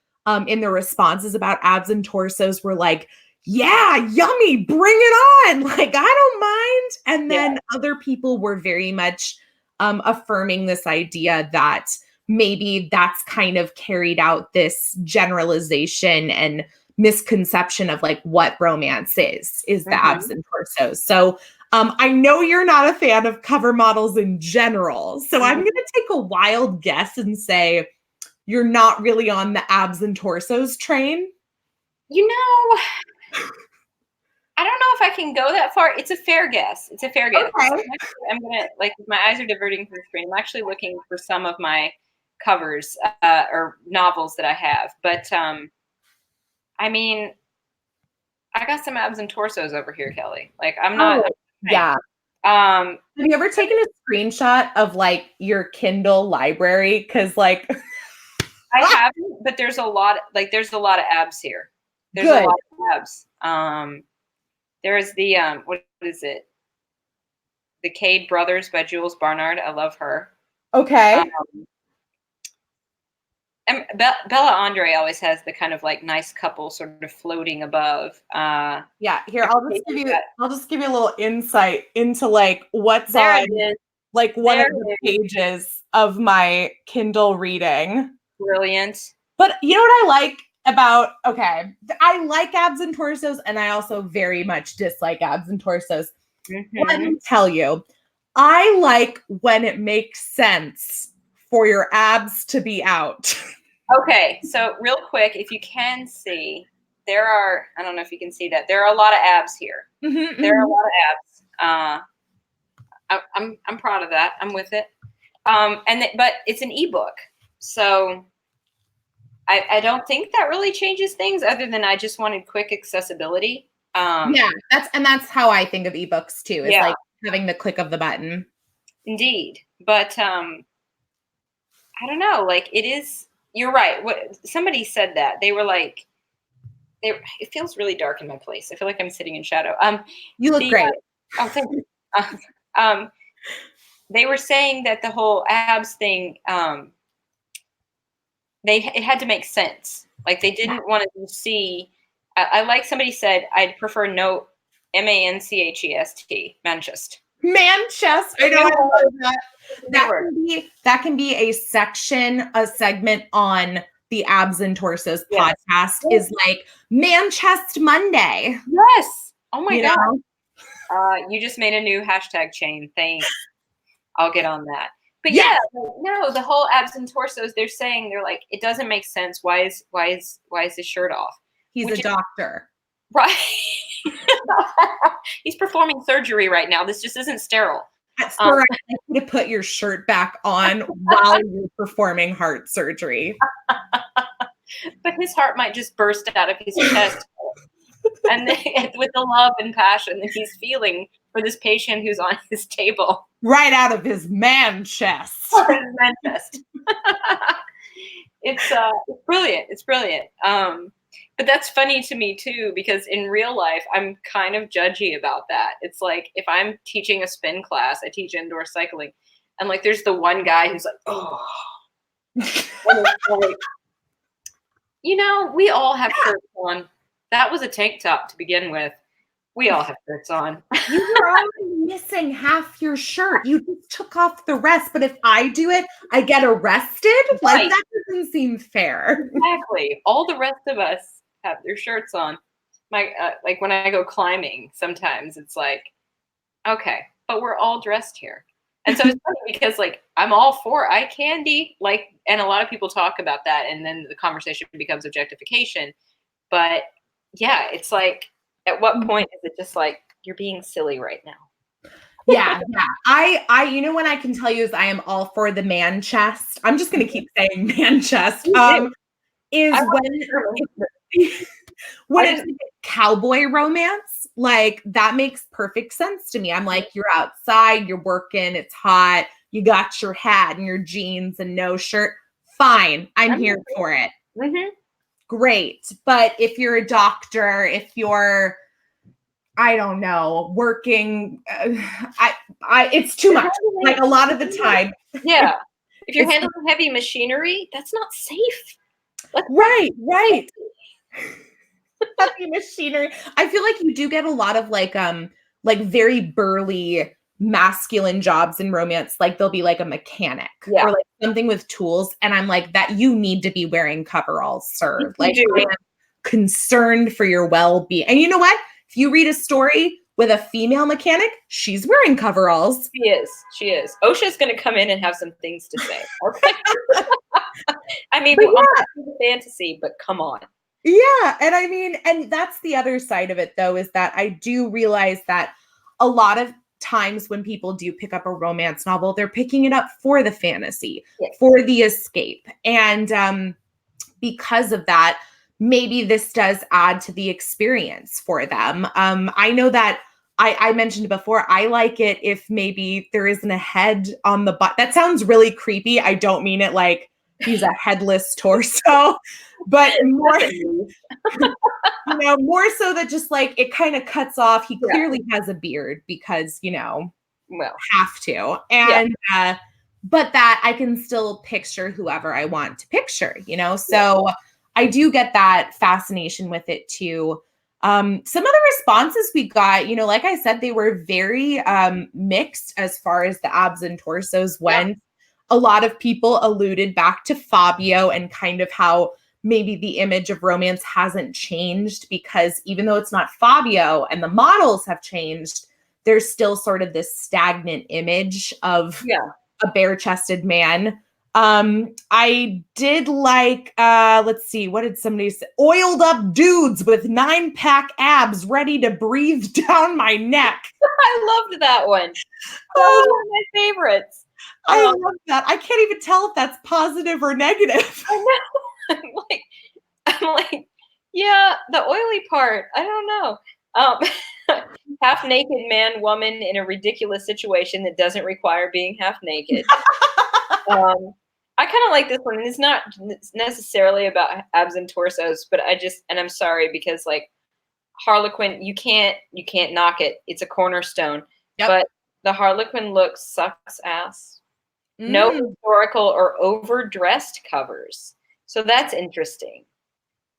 in their responses about abs and torsos were like, yeah, yummy, bring it on. Like, I don't mind. And then other people were very much affirming this idea that maybe that's kind of carried out this generalization and misconception of like what romance is the abs and torsos. So I know you're not a fan of cover models in general. So I'm going to take a wild guess and say you're not really on the abs and torsos train. You know, I don't know if I can go that far. It's a fair guess. It's a fair guess. Okay. I'm going to, like, my eyes are diverting from the screen. I'm actually looking for some of my covers or novels that I have. But I mean, I got some abs and torsos over here, Kelly. Like, I'm not. Yeah. Have you ever taken a screenshot of like your Kindle library? Because like, I haven't, but there's a lot of abs here. There's a lot of abs. There's the what is it? The Cade Brothers by Jules Barnard. I love her. Okay. And Bella Andre always has the kind of like nice couple sort of floating above. Yeah, here I'll just give you a little insight into like what's on like one of the pages of my Kindle reading. Brilliant. But you know what I like about, I like abs and torsos, and I also very much dislike abs and torsos. Let me tell you, I like when it makes sense for your abs to be out. Okay, so real quick, if you can see, there are, I don't know if you can see that, there are a lot of abs here. Mhm, There are a mhm. lot of abs. I'm proud of that. I'm with it. But it's an ebook, so I don't think that really changes things, other than I just wanted quick accessibility. Yeah, that's how I think of ebooks too, is Yeah, like having the click of the button. indeed. But I don't know. Like it is. You're right. What somebody said that they were like, it feels really dark in my place. I feel like I'm sitting in shadow. You look The great. oh, thank you. Um, they were saying that the whole abs thing, it had to make sense. Like they didn't want to see. I like somebody said I'd prefer no Manchest, Manchest. Manchester. I know, I love that. That can be a section, a segment on the Abs and Torsos Yes. podcast, is like Manchester Monday. Yes. Oh my You god. know? You just made a new hashtag chain. Thanks. I'll get on that. But Yes. yeah, no, the whole abs and torsos, they're saying, they're like, it doesn't make sense. Why is his shirt off? He's Which a is doctor. right. He's performing surgery right now. This just isn't sterile. Sir, I need you to put your shirt back on while you're performing heart surgery. But his heart might just burst out of his chest. And with the love and passion that he's feeling for this patient who's on his table. Right out of his man chest. Man chest. It's brilliant. It's brilliant. But that's funny to me too, because in real life, I'm kind of judgy about that. It's like if I'm teaching a spin class, I teach indoor cycling, and like there's the one guy who's like, oh, like, we all have shirts on. That was a tank top to begin with. We all have shirts on. You were already missing half your shirt. You just took off the rest. But if I do it, I get arrested? Right. Like, that doesn't seem fair. Exactly. All the rest of us have their shirts on. Like when I go climbing, sometimes it's like, okay, but we're all dressed here. And so it's funny because like I'm all for eye candy, like, and a lot of people talk about that, and then the conversation becomes objectification. But yeah, it's like, at what point is it just like you're being silly right now? Yeah. I when I can tell you is I am all for the man chest. I'm just gonna keep saying man chest. Is when it's cowboy romance, like that makes perfect sense to me. I'm like, you're outside, you're working, it's hot, you got your hat and your jeans and no shirt. Fine, I'm here for it. Mm-hmm. Great. But if you're a doctor, if you're, I don't know, working, it's too much. Like a lot of the time. Yeah. If you're handling heavy machinery, that's not safe. Right. Heavy machinery. I feel like you do get a lot of like very burly masculine jobs in romance. Like there'll be like a mechanic or like something with tools. And I'm like, that you need to be wearing coveralls, sir. Like I am concerned for your well-being. And you know what? If you read a story with a female mechanic, she's wearing coveralls. She is. OSHA's going to come in and have some things to say. Okay. I mean, fantasy, but come on. Yeah. And I mean, and that's the other side of it, though, is that I do realize that a lot of times when people do pick up a romance novel, they're picking it up for the fantasy, for the escape. And because of that, maybe this does add to the experience for them. I know that I mentioned before, I like it if maybe there isn't a head on the butt. That sounds really creepy. I don't mean it like he's a headless torso, but more, more so that just like it kind of cuts off. He clearly has a beard because, have to. And, but that I can still picture whoever I want to picture, so I do get that fascination with it too. Some of the responses we got, like I said, they were very mixed as far as the abs and torsos went. A lot of people alluded back to Fabio and kind of how maybe the image of romance hasn't changed, because even though it's not Fabio and the models have changed, there's still sort of this stagnant image of a bare-chested man. I did like, let's see, what did somebody say? Oiled up dudes with 9-pack abs ready to breathe down my neck. I loved that one. That was one of my favorites. I love that. I can't even tell if that's positive or negative. I know. I'm like, yeah, the oily part. I don't know. Half naked man, woman in a ridiculous situation that doesn't require being half naked. I kind of like this one. It's not necessarily about abs and torsos, but and I'm sorry because like Harlequin, you can't knock it. It's a cornerstone. Yep. But the Harlequin look sucks ass. No historical or overdressed covers. So that's interesting.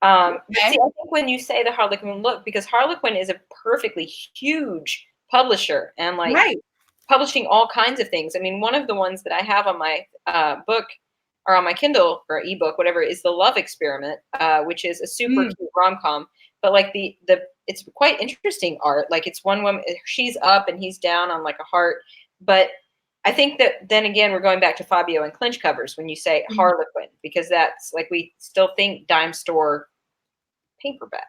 Okay. See, I think when you say the Harlequin look, because Harlequin is a perfectly huge publisher and like publishing all kinds of things. I mean, one of the ones that I have on my book or on my Kindle or ebook, whatever, is The Love Experiment, which is a super cute rom-com. But like it's quite interesting art. Like it's one woman, she's up and he's down on like a heart. But I think that then again, we're going back to Fabio and Clinch covers when you say Harlequin, because that's like, we still think dime store paperback.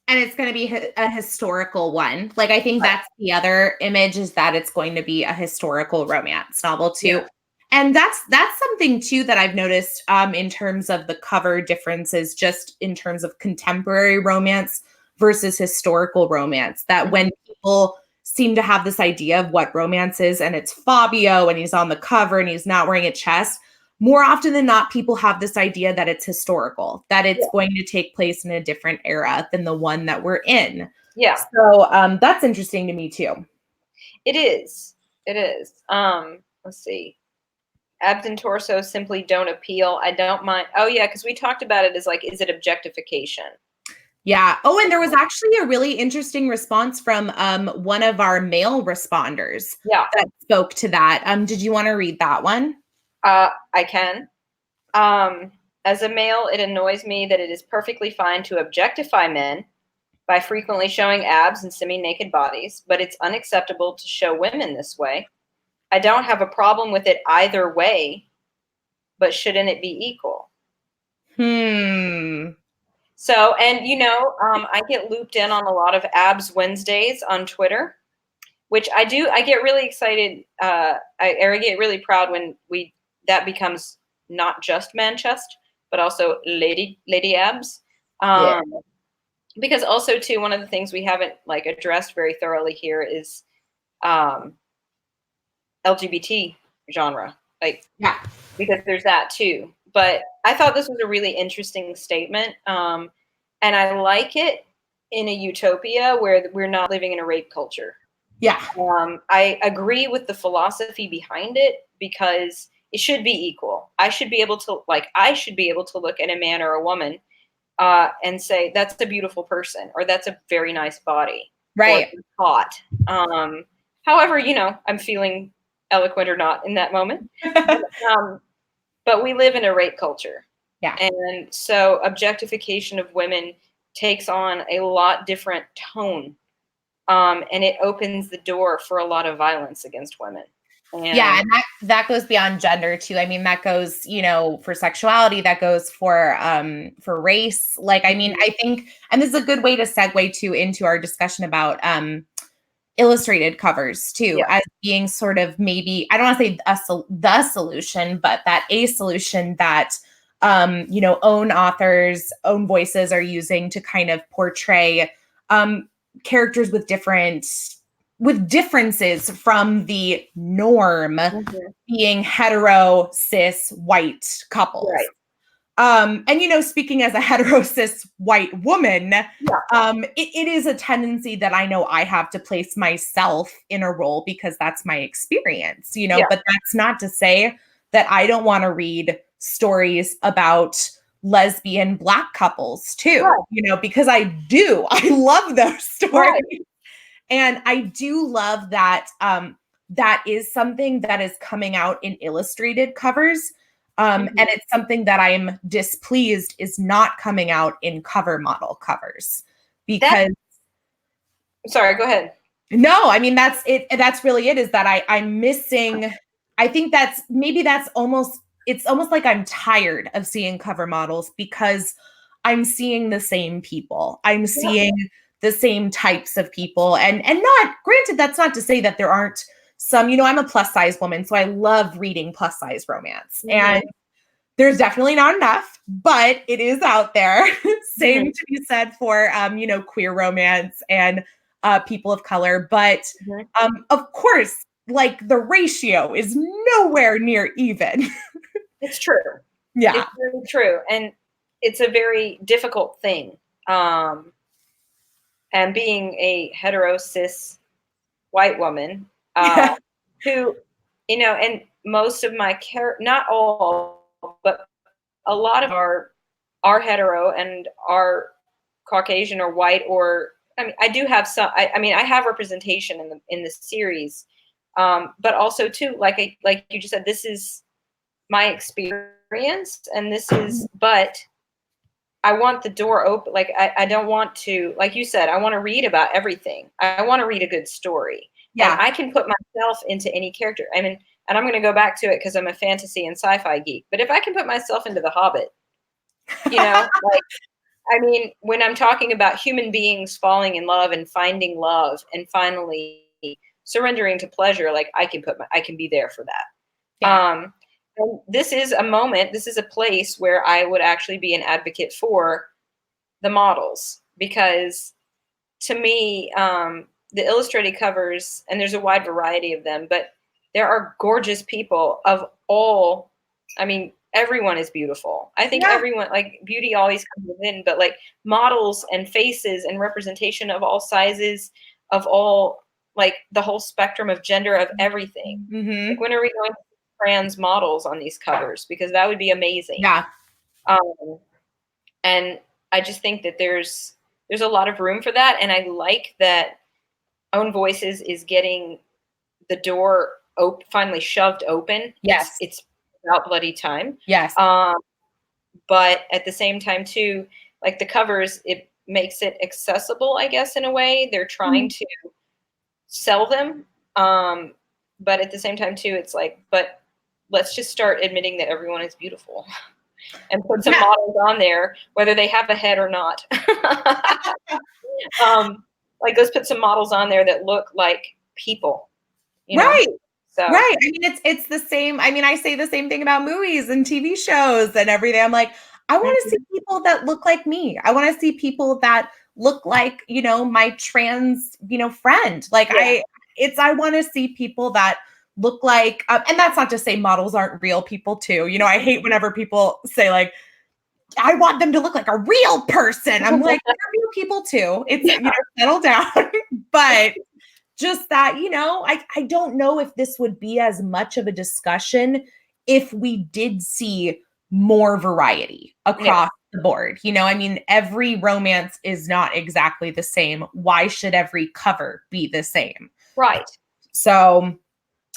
And it's going to be a historical one. Like, I think that's the other image, is that it's going to be a historical romance novel too. Yeah. And that's something too that I've noticed in terms of the cover differences, just in terms of contemporary romance versus historical romance, that when people seem to have this idea of what romance is, and it's Fabio and he's on the cover and he's not wearing a chest, more often than not, people have this idea that it's historical, that it's going to take place in a different era than the one that we're in. Yeah. So that's interesting to me too. It is. It is. Let's see. Abs and torso simply don't appeal. I don't mind. Oh yeah, because we talked about it as like, is it objectification? Yeah. Oh, and there was actually a really interesting response from one of our male responders that spoke to that. Did you want to read that one? I can. As a male, it annoys me that it is perfectly fine to objectify men by frequently showing abs and semi-naked bodies, but it's unacceptable to show women this way. I don't have a problem with it either way, but shouldn't it be equal? So, and you know, I get looped in on a lot of Abs Wednesdays on Twitter, which I get really excited. I get really proud when that becomes not just man chest, but also lady abs. Because also too, one of the things we haven't like addressed very thoroughly here is LGBT genre, like, because there's that too. But I thought this was a really interesting statement. And I like it in a utopia where we're not living in a rape culture. Yeah. I agree with the philosophy behind it, because it should be equal. I should be able to look at a man or a woman and say, that's a beautiful person, or that's a very nice body. Right. Or hot. However, you know, I'm feeling eloquent or not in that moment. But we live in a rape culture. Yeah. And so objectification of women takes on a lot different tone. And it opens the door for a lot of violence against women. And that goes beyond gender too. I mean, that goes, you know, for sexuality, that goes for race. Like, I mean, I think, and this is a good way to segue to into our discussion about illustrated covers too, as being sort of, maybe, I don't want to say the solution, but that a solution that you know, own authors, own voices are using to kind of portray characters with differences from the norm, being hetero, cis, white couples. Right. And, you know, speaking as a hetero, cis, white woman, it is a tendency that I know I have to place myself in a role, because that's my experience, you know, but that's not to say that I don't want to read stories about lesbian Black couples too, you know, because I love those stories. And I do love that that is something that is coming out in illustrated covers. And it's something that I'm displeased is not coming out in cover model covers, because sorry, go ahead. No, I mean, that's it. That's really it, is that I'm missing. I think that's almost it's almost like I'm tired of seeing cover models because I'm seeing the same people. I'm seeing the same types of people. And not granted, that's not to say that there aren't some, I'm a plus size woman, so I love reading plus size romance. And there's definitely not enough, but it is out there. Same to be said for queer romance and people of color. But of course, like the ratio is nowhere near even. It's true. Yeah. It's really true. And it's a very difficult thing. And being a hetero cis white woman, who, and most of my not all, but a lot of are hetero and are Caucasian or white, or I mean, I do have some. I mean, I have representation in the series, but also too, like you just said, this is my experience, and this is, but I want the door open. Like I don't want to, like you said, I want to read about everything. I want to read a good story, and I can put myself into any character. I mean, and I'm going to go back to it because I'm a fantasy and sci-fi geek. But if I can put myself into The Hobbit, like, I mean, when I'm talking about human beings falling in love and finding love and finally surrendering to pleasure, like I can be there for that. Yeah. And this is a moment, this is a place where I would actually be an advocate for the models, because to me, the illustrated covers, and there's a wide variety of them, but there are gorgeous people of all, I mean, everyone is beautiful. I think everyone, like, beauty always comes within, but like models and faces and representation of all sizes, of all, like the whole spectrum of gender, of everything. Like, when are we going to trans models on these covers? Because that would be amazing. Yeah. And I just think that there's a lot of room for that. And I like that Own Voices is getting the door finally shoved open. Yes. It's about bloody time. Yes. But at the same time too, like the covers, it makes it accessible, I guess, in a way. They're trying to sell them. But at the same time too, it's like, but let's just start admitting that everyone is beautiful and put some models on there, whether they have a head or not. Like, let's put some models on there that look like people. Right. So. Right. I mean, it's the same. I mean, I say the same thing about movies and TV shows and everything. I'm like, I want to see people that look like me. I want to see people that look like, my trans, friend. Like I want to see people that look like, and that's not to say models aren't real people too. I hate whenever people say like, I want them to look like a real person. I'm like, they're real people too. It's, settle down. But just that, I don't know if this would be as much of a discussion if we did see more variety across the board. I mean, every romance is not exactly the same. Why should every cover be the same? Right. So,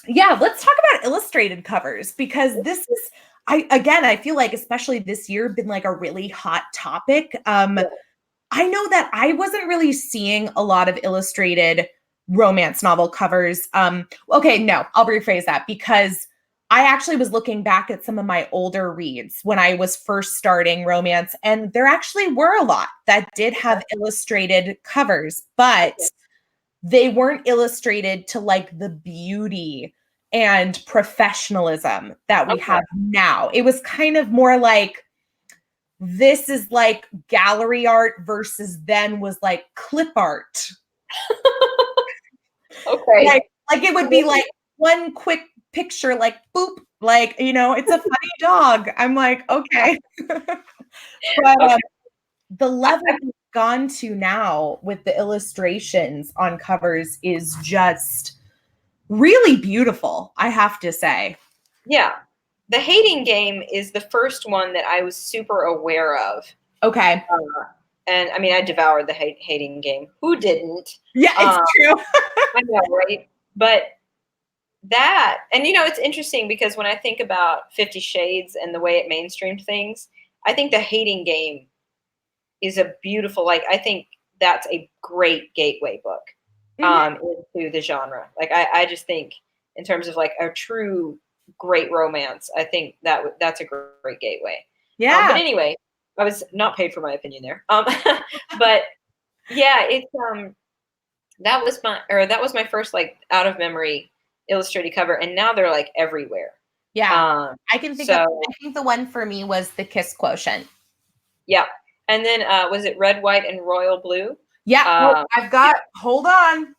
yeah, let's talk about illustrated covers, because this is, I feel like especially this year been like a really hot topic. I know that I wasn't really seeing a lot of illustrated romance novel covers. Okay, no, I'll rephrase that, because I actually was looking back at some of my older reads when I was first starting romance, and there actually were a lot that did have illustrated covers, but they weren't illustrated to like the beauty and professionalism that we have now. It was kind of more like, this is like gallery art versus then was like clip art. Okay. Like it would be like one quick picture, like boop, like, it's a funny dog. I'm like, okay. But the level we've gone to now with the illustrations on covers is just really beautiful, I have to say. Yeah. The Hating Game is the first one that I was super aware of. Okay. And I mean, I devoured the Hating Game. Who didn't? Yeah, it's true. I know, right? But that, and it's interesting because when I think about 50 Shades and the way it mainstreamed things, I think the Hating Game is a beautiful, like, I think that's a great gateway book into the genre. Like, I just think in terms of like a true great romance. I think that's a great gateway. But Yeah. anyway, I was not paid for my opinion there. But yeah, it's that was my first like out of memory illustrated cover, and now they're like everywhere. Yeah. Um, I can think of, so I think the one for me was the Kiss Quotient. yeah, and then was it red, white, and royal blue? Yeah. Oh, I've got, hold on.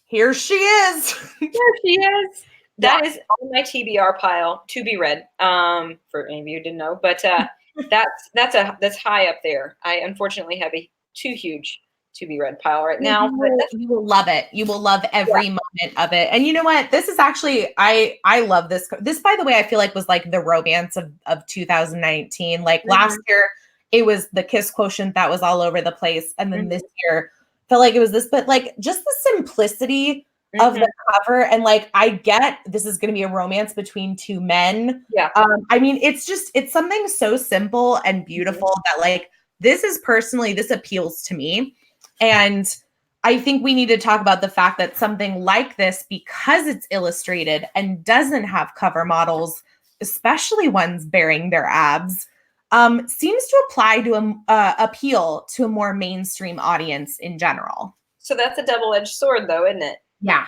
Here she is. There she is. Yeah. That is on my TBR pile to be read. For any of you who didn't know, but that's high up there. I unfortunately have a too huge to be read pile right now, but You will love it. You will love every moment of it. And you know what? This is actually, I love this. This, by the way, I feel like was like the romance of 2019. Like last year, it was the Kiss Quotient that was all over the place. And then this year felt like it was this, but like just the simplicity of the cover. And like, I get this is going to be a romance between two men. Yeah. I mean, it's something so simple and beautiful that like, this appeals to me. And I think we need to talk about the fact that something like this, because it's illustrated and doesn't have cover models, especially ones bearing their abs, seems to apply to appeal to a more mainstream audience in general. So that's a double-edged sword, though, isn't it? Yeah.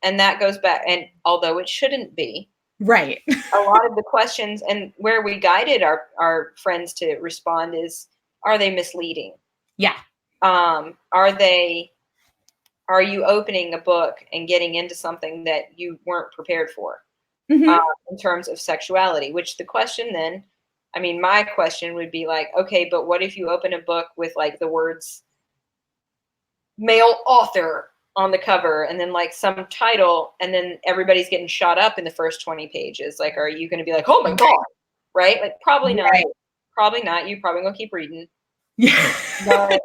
And that goes back, and although it shouldn't be, right. a lot of the questions and where we guided our friends to respond is, are they misleading? Yeah. Are you opening a book and getting into something that you weren't prepared for in terms of sexuality? Which the question then, I mean, my question would be like, okay, but what if you open a book with like the words male author on the cover and then like some title and then everybody's getting shot up in the first 20 pages? Like, are you going to be like, oh my God, right? Like, probably not. Probably not. You probably gonna keep reading. Yeah. But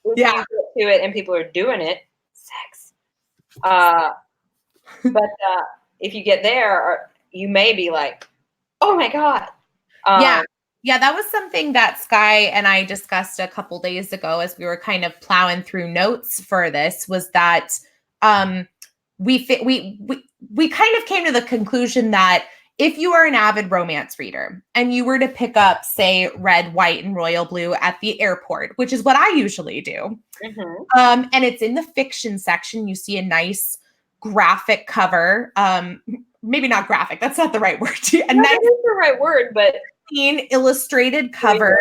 if you get to it and people are doing it, sex. But if you get there, you may be like, oh my God. Yeah, that was something that Sky and I discussed a couple days ago as we were kind of plowing through notes for this, was that we kind of came to the conclusion that if you are an avid romance reader and you were to pick up, say, red, white, and royal blue at the airport, which is what I usually do, and it's in the fiction section, you see a nice graphic cover. Maybe not graphic. That's not the right word. That is the right word, but illustrated cover,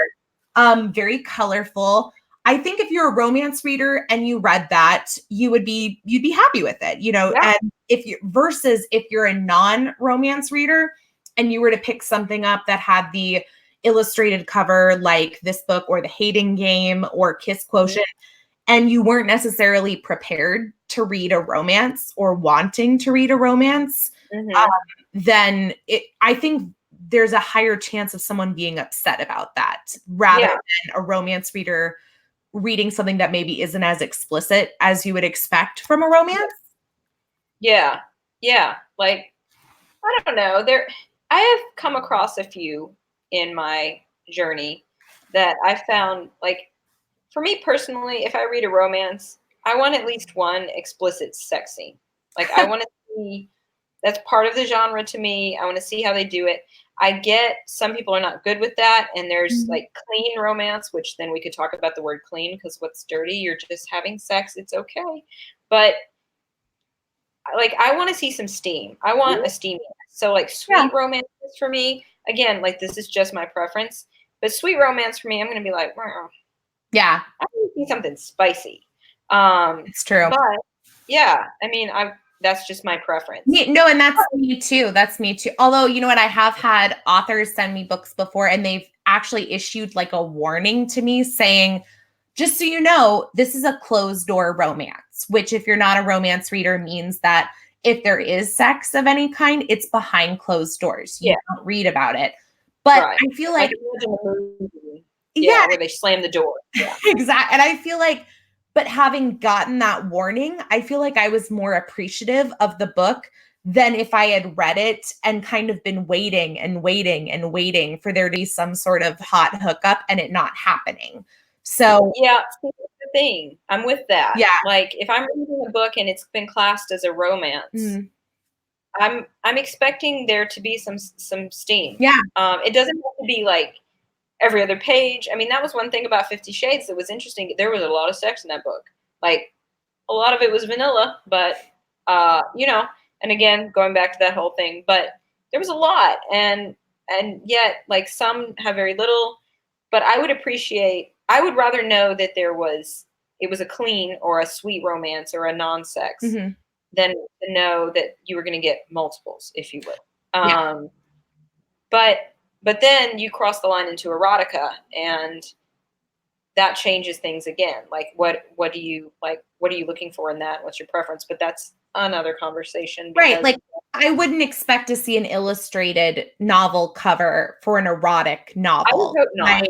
very colorful. I think if you're a romance reader and you read that, you'd be happy with it, you know. Yeah. And if you're a non-romance reader and you were to pick something up that had the illustrated cover like this book or The Hating Game or Kiss Quotient, and you weren't necessarily prepared to read a romance or wanting to read a romance, then I think there's a higher chance of someone being upset about that rather than a romance reader reading something that maybe isn't as explicit as you would expect from a romance. Yeah. Yeah. Like, I don't know. I have come across a few in my journey that I found, like, for me personally, if I read a romance, I want at least one explicit sex scene. Like, I want to see, that's part of the genre to me. I want to see how they do it. I get some people are not good with that. And there's like clean romance, which then we could talk about the word clean, because what's dirty? You're just having sex. It's okay. But like, I want to see some steam. I want a steamy. So like sweet romance for me, again, like this is just my preference, but sweet romance for me, I'm going to be like, yeah, I want to see something spicy. It's true. But yeah, I mean, that's just my preference. No, and that's me too. That's me too. Although, you know what? I have had authors send me books before and they've actually issued like a warning to me saying, just so you know, this is a closed door romance, which if you're not a romance reader means that if there is sex of any kind, it's behind closed doors. You don't read about it. But I feel like where they slam the door. Yeah. Exactly. And I feel like, but having gotten that warning, I feel like I was more appreciative of the book than if I had read it and kind of been waiting and waiting and waiting for there to be some sort of hot hookup and it not happening. So yeah, that's the thing. I'm with that. Yeah. Like if I'm reading a book and it's been classed as a romance, I'm expecting there to be some steam. Yeah. It doesn't have to be like every other page. I mean, that was one thing about 50 Shades that was interesting. There was a lot of sex in that book. Like, a lot of it was vanilla, but, and again, going back to that whole thing, but there was a lot. And yet, like, some have very little, but I would rather know that it was a clean or a sweet romance or a non-sex Mm-hmm. than to know that you were going to get multiples, if you will. Yeah. But then you cross the line into erotica, and that changes things again. Like, what do you like? What are you looking for in that? What's your preference? But that's another conversation. Right. Like, I wouldn't expect to see an illustrated novel cover for an erotic novel. I would hope not.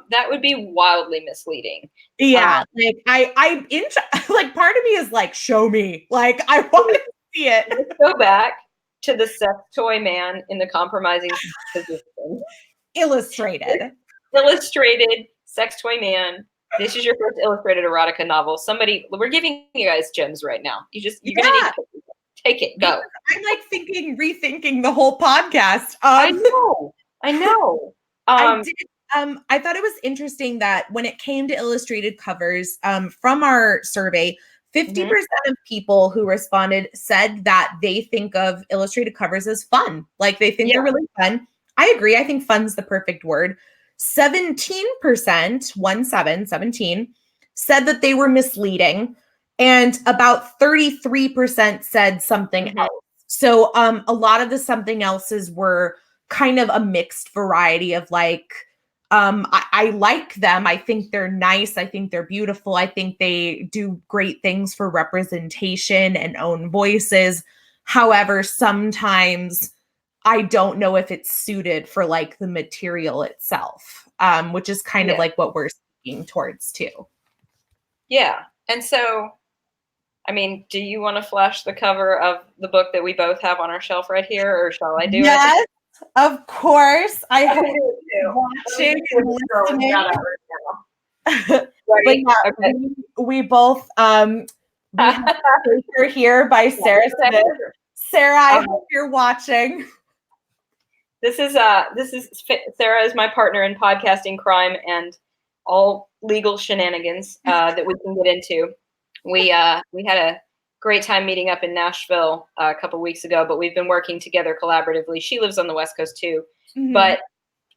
That would be wildly misleading. Yeah. Like, part of me is like, show me. Like, I want to see it. Let's go back to the sex toy man in the compromising position. Illustrated Sex toy man. This is your first illustrated erotica novel. We're giving you guys gems right now. You're gonna need to take it. Go. I'm like rethinking the whole podcast. I know. I thought it was interesting that when it came to illustrated covers, from our survey, 50% of people who responded said that they think of illustrated covers as fun. Like, they think they're really fun. I agree. I think fun's the perfect word. 17%, 17, said that they were misleading, and about 33% said something else. So a lot of the something else's were kind of a mixed variety of like, I like them. I think they're nice. I think they're beautiful. I think they do great things for representation and own voices. However, sometimes I don't know if it's suited for like the material itself, which is kind of like what we're speaking towards too. Yeah. And so, I mean, do you want to flash the cover of the book that we both have on our shelf right here, or shall I do it? Yes, of course. I have watching and listening. But yeah, okay. we both we have Faker here by Sarah Smith. Sarah, I hope you're watching. This is Sarah is my partner in podcasting, crime, and all legal shenanigans that we can get into. We had a great time meeting up in Nashville a couple weeks ago, but we've been working together collaboratively. She lives on the West Coast too, but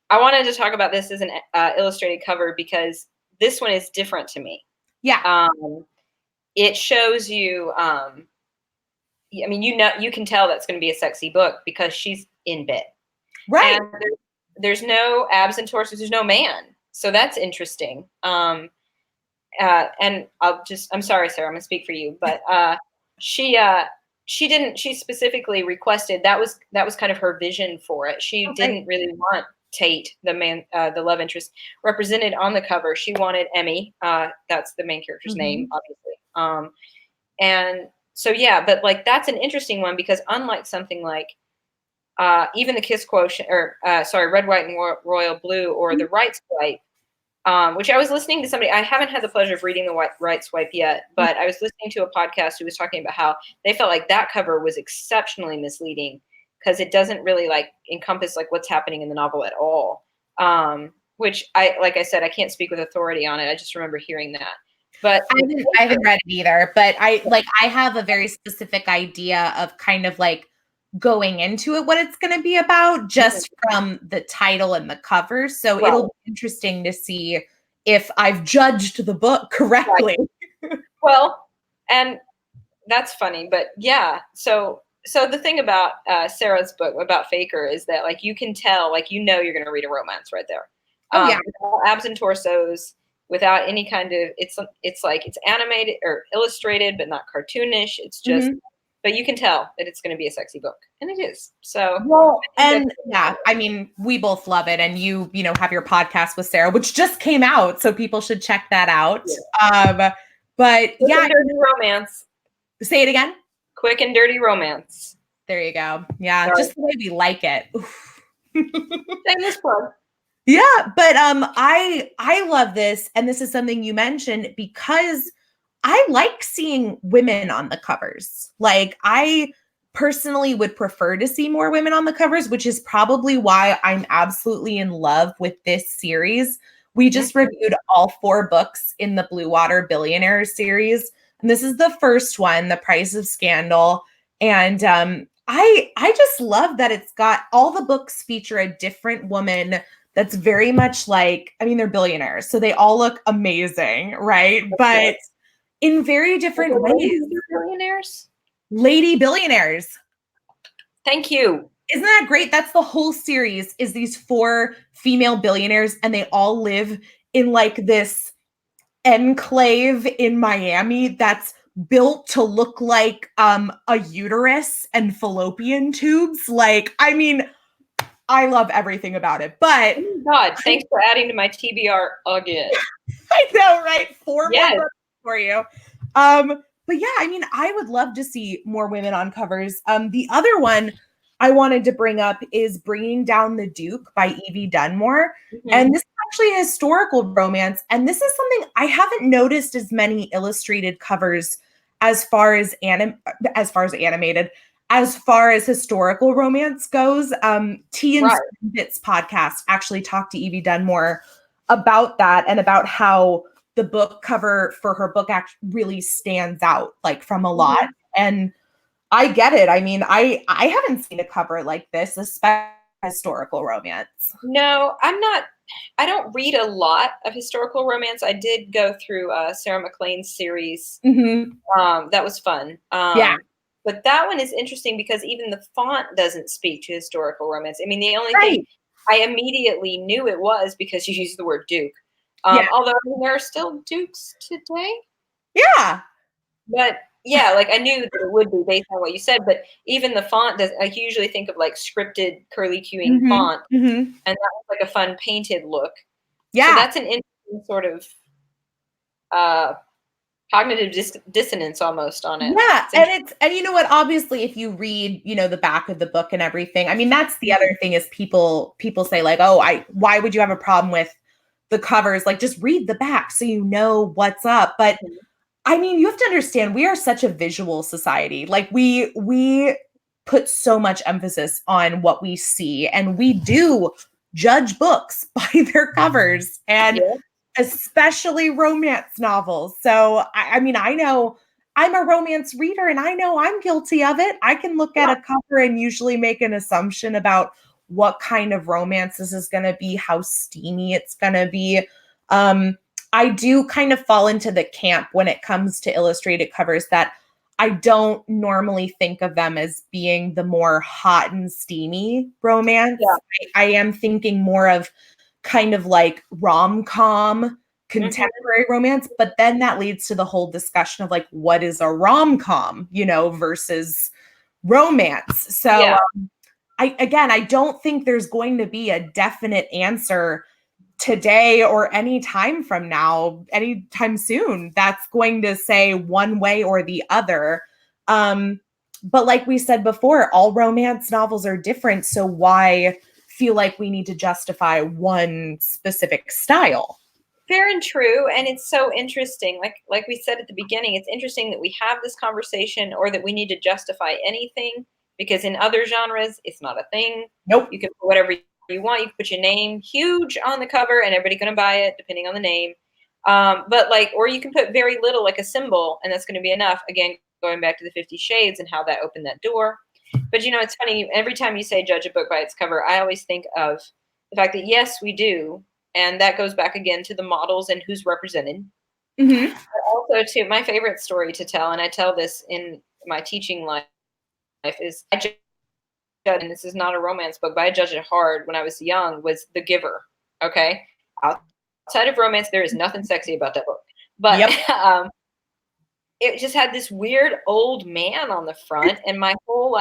I wanted to talk about this as an illustrated cover because this one is different to me. Yeah. It shows you. I mean, you can tell that's going to be a sexy book because she's in bed. Right. And there's no abs and torsos. There's no man. So that's interesting. And I'm sorry, Sarah, I'm gonna speak for you, but she specifically requested, that was kind of her vision for it. She didn't really want Tate, the man, the love interest, represented on the cover. She wanted Emmy. That's the main character's name, obviously. And so, yeah, but like, that's an interesting one because unlike something like even the Kiss Quotient, or Red, White, and Royal Blue, or the Right Swipe, which I was listening to somebody. I haven't had the pleasure of reading the Right Swipe yet, but I was listening to a podcast who was talking about how they felt like that cover was exceptionally misleading because it doesn't really like encompass like what's happening in the novel at all. Which like I said, I can't speak with authority on it. I just remember hearing that. But I haven't read it either, but I have a very specific idea of kind of like going into it, what it's going to be about just from the title and the cover. So it'll be interesting to see if I've judged the book correctly. Right. Well, and that's funny, but yeah. So the thing about Sarah's book about Faker is that like, you can tell, like, you're going to read a romance right there. Without abs and torsos, without any kind of, it's like, it's animated or illustrated, but not cartoonish. It's just, but you can tell that it's going to be a sexy book, and it is. So, well, and yeah, I mean, we both love it, and you have your podcast with Sarah, which just came out, so people should check that out. Yeah. But Quick and dirty romance. Say it again. Quick and dirty romance. There you go. Yeah, just the way we like it. Shameless plug. Yeah, but I love this, and this is something you mentioned because I like seeing women on the covers. Like, I personally would prefer to see more women on the covers, which is probably why I'm absolutely in love with this series. We just reviewed all 4 books in the Blue Water Billionaires series, and this is the first one, The Price of Scandal. And I just love that it's got all the books feature a different woman that's very much like, I mean, they're billionaires, so they all look amazing, right? But in very different ways. Billionaires. Lady billionaires. Thank you. Isn't that great? That's the whole series, is these 4 female billionaires, and they all live in like this enclave in Miami that's built to look like a uterus and fallopian tubes. Like, I mean, I love everything about it. But oh my God, thanks for adding to my TBR again. I know, right? 4 more books for you. But yeah, I mean, I would love to see more women on covers. The other one I wanted to bring up is Bringing Down the Duke by Evie Dunmore. And this is actually a historical romance. And this is something I haven't noticed as many illustrated covers as far as animated, as far as historical romance goes. T and Bits podcast actually talked to Evie Dunmore about that, and about how the book cover for her book really stands out, like, from a lot. And I get it. I mean, I haven't seen a cover like this, especially historical romance. No, I don't read a lot of historical romance. I did go through Sarah MacLean's series. That was fun. Yeah. But that one is interesting because even the font doesn't speak to historical romance. I mean, the only thing I immediately knew it was because you used the word Duke. Although I mean, there are still Dukes today. Yeah. But yeah, like I knew that it would be based on what you said, but even the font does. I usually think of like scripted curly cueing font, and that was like a fun painted look. Yeah, so that's an interesting sort of cognitive dissonance almost on it. Yeah, and you know what? Obviously, if you read, the back of the book and everything, I mean, that's the other thing is people say like, oh, why would you have a problem with the covers? Like, just read the back so you know what's up. But I mean, you have to understand, we are such a visual society. Like, we put so much emphasis on what we see, and we do judge books by their covers, and especially romance novels. So, I mean, I know I'm a romance reader, and I know I'm guilty of it. I can look at a cover and usually make an assumption about what kind of romance this is going to be, how steamy it's going to be. I do kind of fall into the camp when it comes to illustrated covers that I don't normally think of them as being the more hot and steamy romance. I am thinking more of kind of like rom-com, contemporary romance, but then that leads to the whole discussion of like, what is a rom-com, versus romance. So I don't think there's going to be a definite answer today or any time from now, anytime soon, that's going to say one way or the other. But like we said before, all romance novels are different. So why feel like we need to justify one specific style? Fair and true. And it's so interesting. Like we said at the beginning, it's interesting that we have this conversation or that we need to justify anything, because in other genres, it's not a thing. Nope. You can put whatever you want. You can put your name huge on the cover and everybody's going to buy it depending on the name. But or you can put very little, like a symbol, and that's going to be enough. Again, going back to the 50 Shades and how that opened that door. But it's funny, every time you say judge a book by its cover, I always think of the fact that yes, we do. And that goes back again to the models and who's represented. But also to my favorite story to tell, and I tell this in my teaching life, is and this is not a romance book, but I judged it hard when I was young, was The Giver. Okay. Outside of romance, there is nothing sexy about that book. But it just had this weird old man on the front, and my whole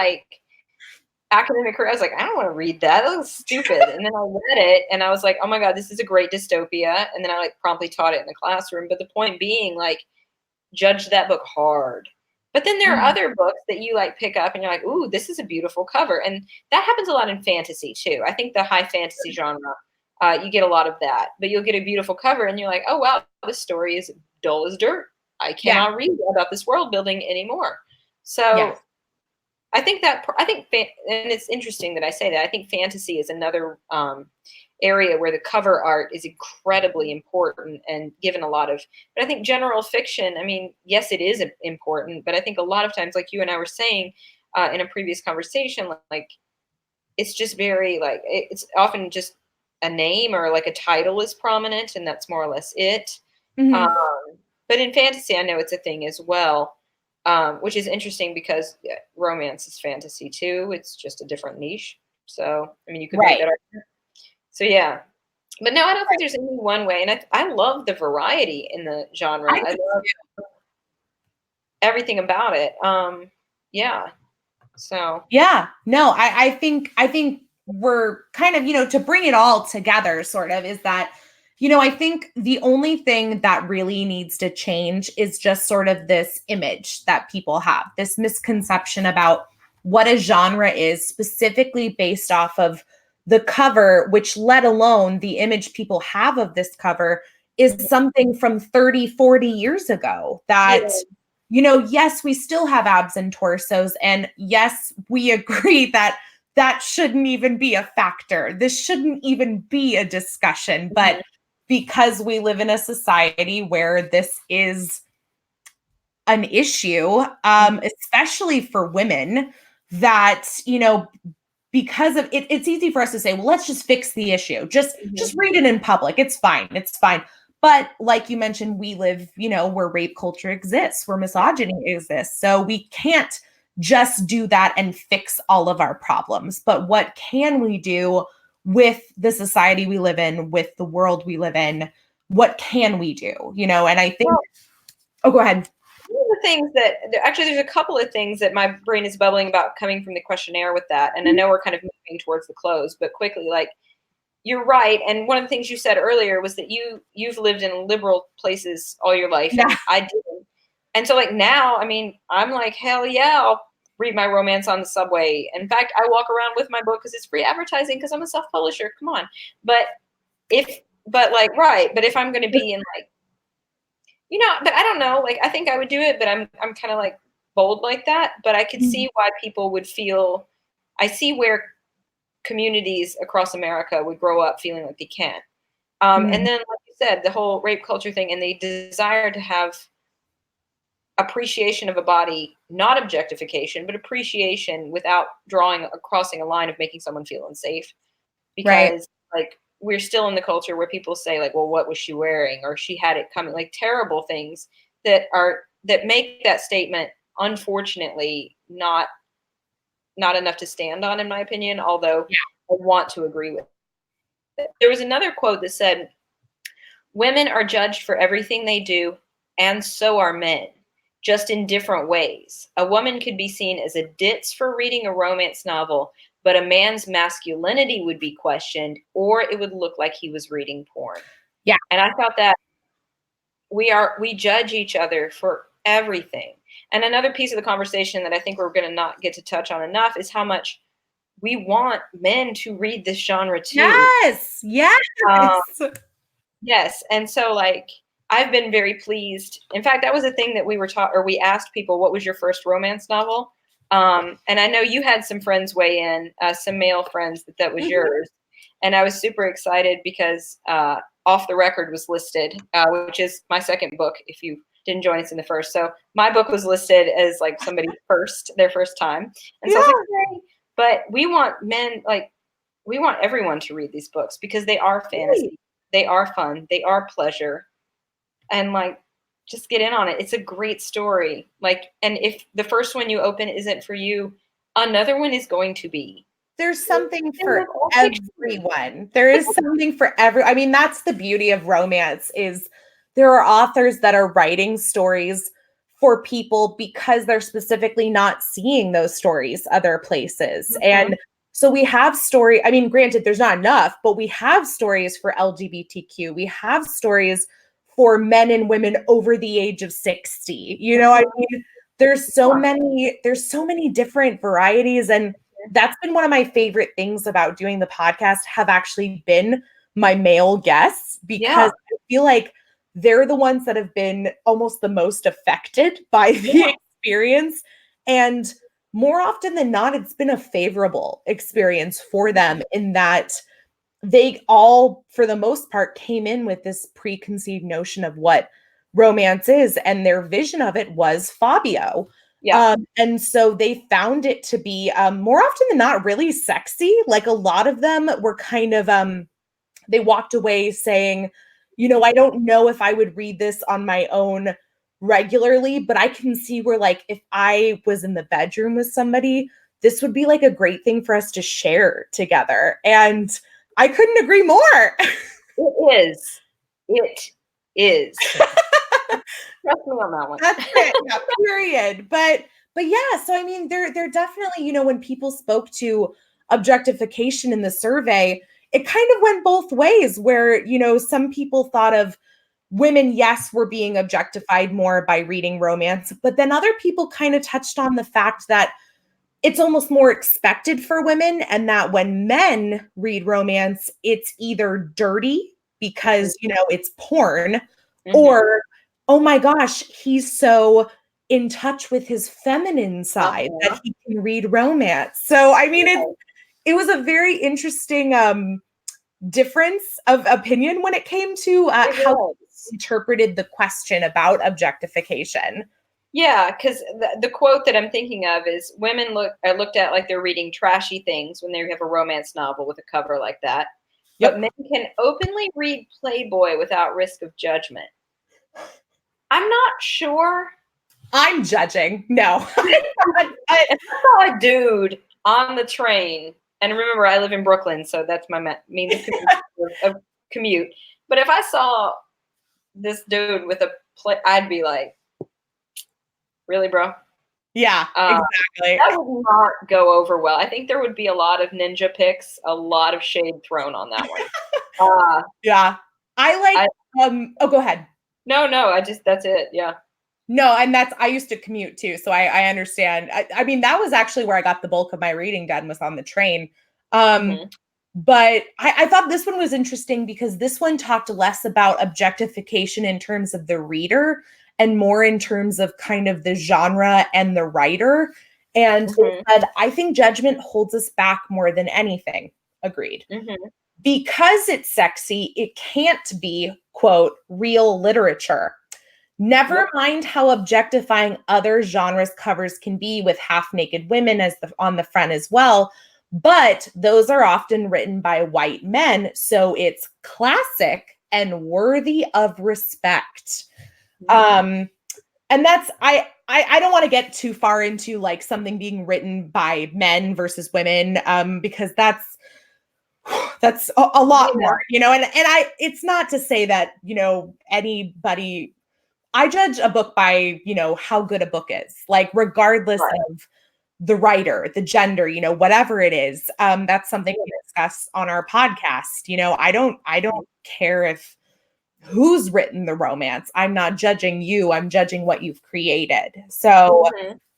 academic career, I was like, I don't want to read that. That was stupid. And then I read it and I was like, oh my God, this is a great dystopia. And then I promptly taught it in the classroom. But the point being, judge that book hard. But then there are other books that you pick up and you're like, ooh, this is a beautiful cover. And that happens a lot in fantasy too. I think the high fantasy genre, you get a lot of that, but you'll get a beautiful cover and you're like, oh wow, this story is dull as dirt. I cannot read about this world building anymore. So I think and it's interesting that I say that. I think fantasy is another area where the cover art is incredibly important and given a lot of. But I think general fiction, I mean, yes, it is important, but I think a lot of times, like you and I were saying in a previous conversation, like it's just very like it's often just a name or like a title is prominent, and that's more or less it. Mhm. But in fantasy, I know it's a thing as well, which is interesting because romance is fantasy too. It's just a different niche. So, I mean, you could make Right. that argument. So, yeah. But no, I don't think Right. there's any one way. And I love the variety in the genre. I I do love too. everything about it. Yeah. So, Yeah. No, I think we're kind of, to bring it all together sort of is that, I think the only thing that really needs to change is just sort of this image that people have, this misconception about what a genre is specifically based off of the cover, which let alone the image people have of this cover is something from 30, 40 years ago that yeah. yes, we still have abs and torsos. And yes, we agree that that shouldn't even be a factor. This shouldn't even be a discussion. But Mhm. because we live in a society where this is an issue, especially for women, that, because of it, it's easy for us to say, well, let's just fix the issue. Just Mhm. read it in public. It's fine. It's fine. But like you mentioned, we live, where rape culture exists, where misogyny exists. So we can't just do that and fix all of our problems. But what can we do with the society we live in, with the world we live in? What can we do? And I think, Well, oh, go ahead. one of the things that actually there's a couple of things that my brain is bubbling about coming from the questionnaire with that. And I know we're kind of moving towards the close, but quickly, like, you're right, and one of the things you said earlier was that you've lived in liberal places all your life, Yeah. and I didn't. And so, like, now, I mean, I'm like, hell yeah, I'll read my romance on the subway. In fact, I walk around with my book because it's free advertising because I'm a self-publisher. Come on, but like, right, but if I'm going to be in like, but I don't know, like, I think I would do it, but I'm kind of like bold like that. But I could see why people would feel. I see where communities across America would grow up feeling like they can't. And Mhm. then, like you said, the whole rape culture thing and the desire to have appreciation of a body, not objectification, but appreciation without crossing a line of making someone feel unsafe. Right. Because, like, we're still in the culture where people say, like, well, what was she wearing? Or she had it coming, like terrible things that make that statement, unfortunately, not enough to stand on, in my opinion, although I want to agree with it. There was another quote that said, women are judged for everything they do, and so are men, just in different ways. A woman could be seen as a ditz for reading a romance novel, but a man's masculinity would be questioned, or it would look like he was reading porn. Yeah. And I thought that we judge each other for everything. And another piece of the conversation that I think we're going to not get to touch on enough is how much we want men to read this genre too. Yes. Yes. Um, yes, and so, like, I've been very pleased. In fact, that was a thing that we were taught, or we asked people, "What was your first romance novel?" And I know you had some friends weigh in, some male friends that was Mhm. yours, and I was super excited because Off the Record was listed, which is my second book. If you didn't join us in the first, so my book was listed as like somebody's their first time, and so I was Yeah. like, okay. But we want men, like, we want everyone to read these books because they are Right. fantasy, they are fun, they are pleasure, and, like, just get in on it. It's a great story. Like, and if the first one you open isn't for you, another one is going to be. There's something And for that's all fiction. everyone. There is something for I mean, that's the beauty of romance is there are authors that are writing stories for people because they're specifically not seeing those stories other places. Mhm. And so we have I mean, granted, there's not enough, but we have stories for LGBTQ. We have stories for men and women over the age of 60. I Mhm. mean, there's so many different varieties. And that's been one of my favorite things about doing the podcast have actually been my male guests Yeah, because I feel like they're the ones that have been almost the most affected by the yeah, experience. And more often than not, it's been a favorable experience for them in that they all, for the most part, came in with this preconceived notion of what romance is, and their vision of it was Fabio. Yeah. And so they found it to be more often than not really sexy. Like a lot of them were kind of, they walked away saying, I don't know if I would read this on my own regularly, but I can see where, like, if I was in the bedroom with somebody, this would be like a great thing for us to share together. And I couldn't agree more. It is. It is. Trust me on that one. That's it. Yeah, period. But yeah, so I mean, they're definitely, when people spoke to objectification in the survey, it kind of went both ways where, some people thought of women, yes, were being objectified more by reading romance, but then other people kind of touched on the fact that it's almost more expected for women, and that when men read romance, it's either dirty because, it's porn, or, oh my gosh, he's so in touch with his feminine side that he can read romance. So, I mean, it was a very interesting difference of opinion when it came to how interpreted the question about objectification. Yeah, because the quote that I'm thinking of is women are looked at like they're reading trashy things when they have a romance novel with a cover like that. Yep. But men can openly read Playboy without risk of judgment. I'm not sure. I'm judging. No. I saw a dude on the train, and remember, I live in Brooklyn, so that's my means of commute. But if I saw this dude with I'd be like, really, bro? Yeah, exactly. That would not go over well. I think there would be a lot of ninja pics, a lot of shade thrown on that one. Yeah. Oh, go ahead. No, that's it. Yeah. No, and I used to commute too, so I understand. I mean, that was actually where I got the bulk of my reading done, was on the train. But I thought this one was interesting because this one talked less about objectification in terms of the reader and more in terms of kind of the genre and the writer. And said, I think judgment holds us back more than anything. Agreed. Because it's sexy, it can't be, quote, real literature. Never mind how objectifying other genres covers can be with half-naked women on the front as well. But those are often written by white men, so it's classic and worthy of respect. And that's I don't want to get too far into like something being written by men versus women, because that's a lot more, and it's not to say that, anybody, I judge a book by, how good a book is, like regardless of the writer, the gender, whatever it is. That's something we discuss on our podcast. I don't care if who's written the romance. I'm not judging you. I'm judging what you've created. So,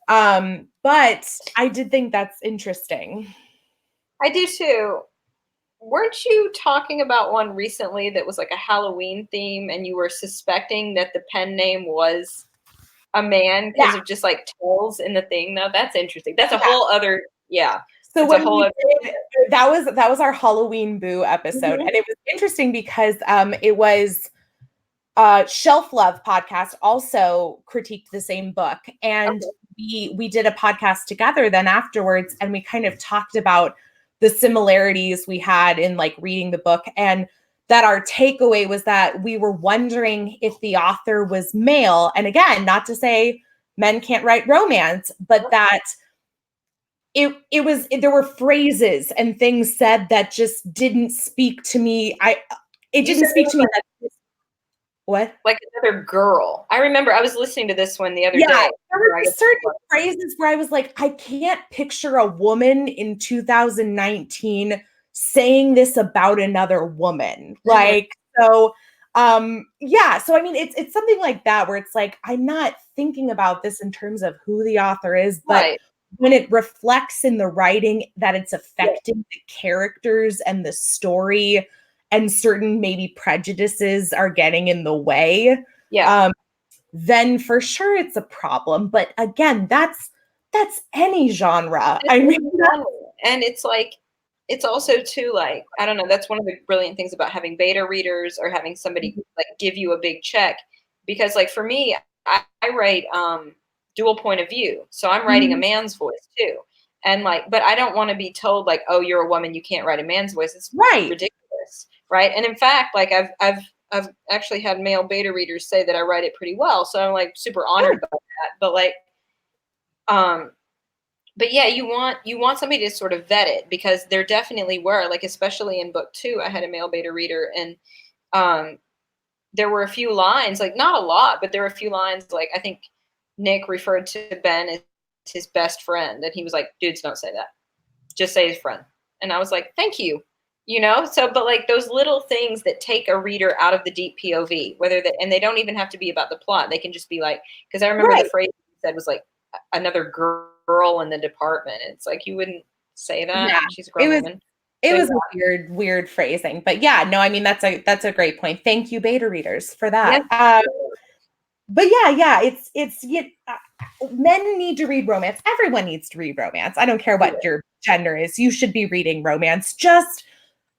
but I did think that's interesting. I do too. Weren't you talking about one recently that was like a Halloween theme, and you were suspecting that the pen name was a man because of just like tells in the thing? Though that's interesting. That's a whole other So that was our Halloween Boo episode, and it was interesting because it was Shelf Love podcast also critiqued the same book, and we did a podcast together then afterwards, and we kind of talked about the similarities we had in like reading the book, and that our takeaway was that we were wondering if the author was male. And again, not to say men can't write romance, but that there were phrases and things said that just didn't speak to me. It didn't speak to me. What? Like another girl. I remember I was listening to this one the other day. There were certain phrases where I was like, I can't picture a woman in 2019 saying this about another woman. Like, so, so I mean, it's something like that where it's like, I'm not thinking about this in terms of who the author is, but when it reflects in the writing that it's affecting the characters and the story, and certain maybe prejudices are getting in the way, then for sure it's a problem. But again, that's that's any genre. I mean, and it's like, it's also too, like, I don't know, that's one of the brilliant things about having beta readers or having somebody like give you a big check. Because like for me, I write dual point of view. So I'm writing a man's voice too. And like, but I don't want to be told like, oh, you're a woman, you can't write a man's voice. It's right. ridiculous. Right. And in fact, like I've actually had male beta readers say that I write it pretty well. So I'm like super honored by that. But like, but yeah, you want somebody to sort of vet it, because there definitely were, like, especially in book 2, I had a male beta reader, and there were a few lines, like not a lot, but there were a few lines, like I think Nick referred to Ben as his best friend, and he was like, dudes, don't say that. Just say his friend. And I was like, thank you. You know, so, but like those little things that take a reader out of the deep POV, and they don't even have to be about the plot. They can just be like, because I remember the phrase he said was like, another girl in the department. It's like, you wouldn't say that. Yeah, she's a grown woman. It was a weird phrasing, but yeah, no, I mean, that's a great point. Thank you, beta readers, for that. Yeah. But yeah, men need to read romance. Everyone needs to read romance. I don't care what your gender is. You should be reading romance, just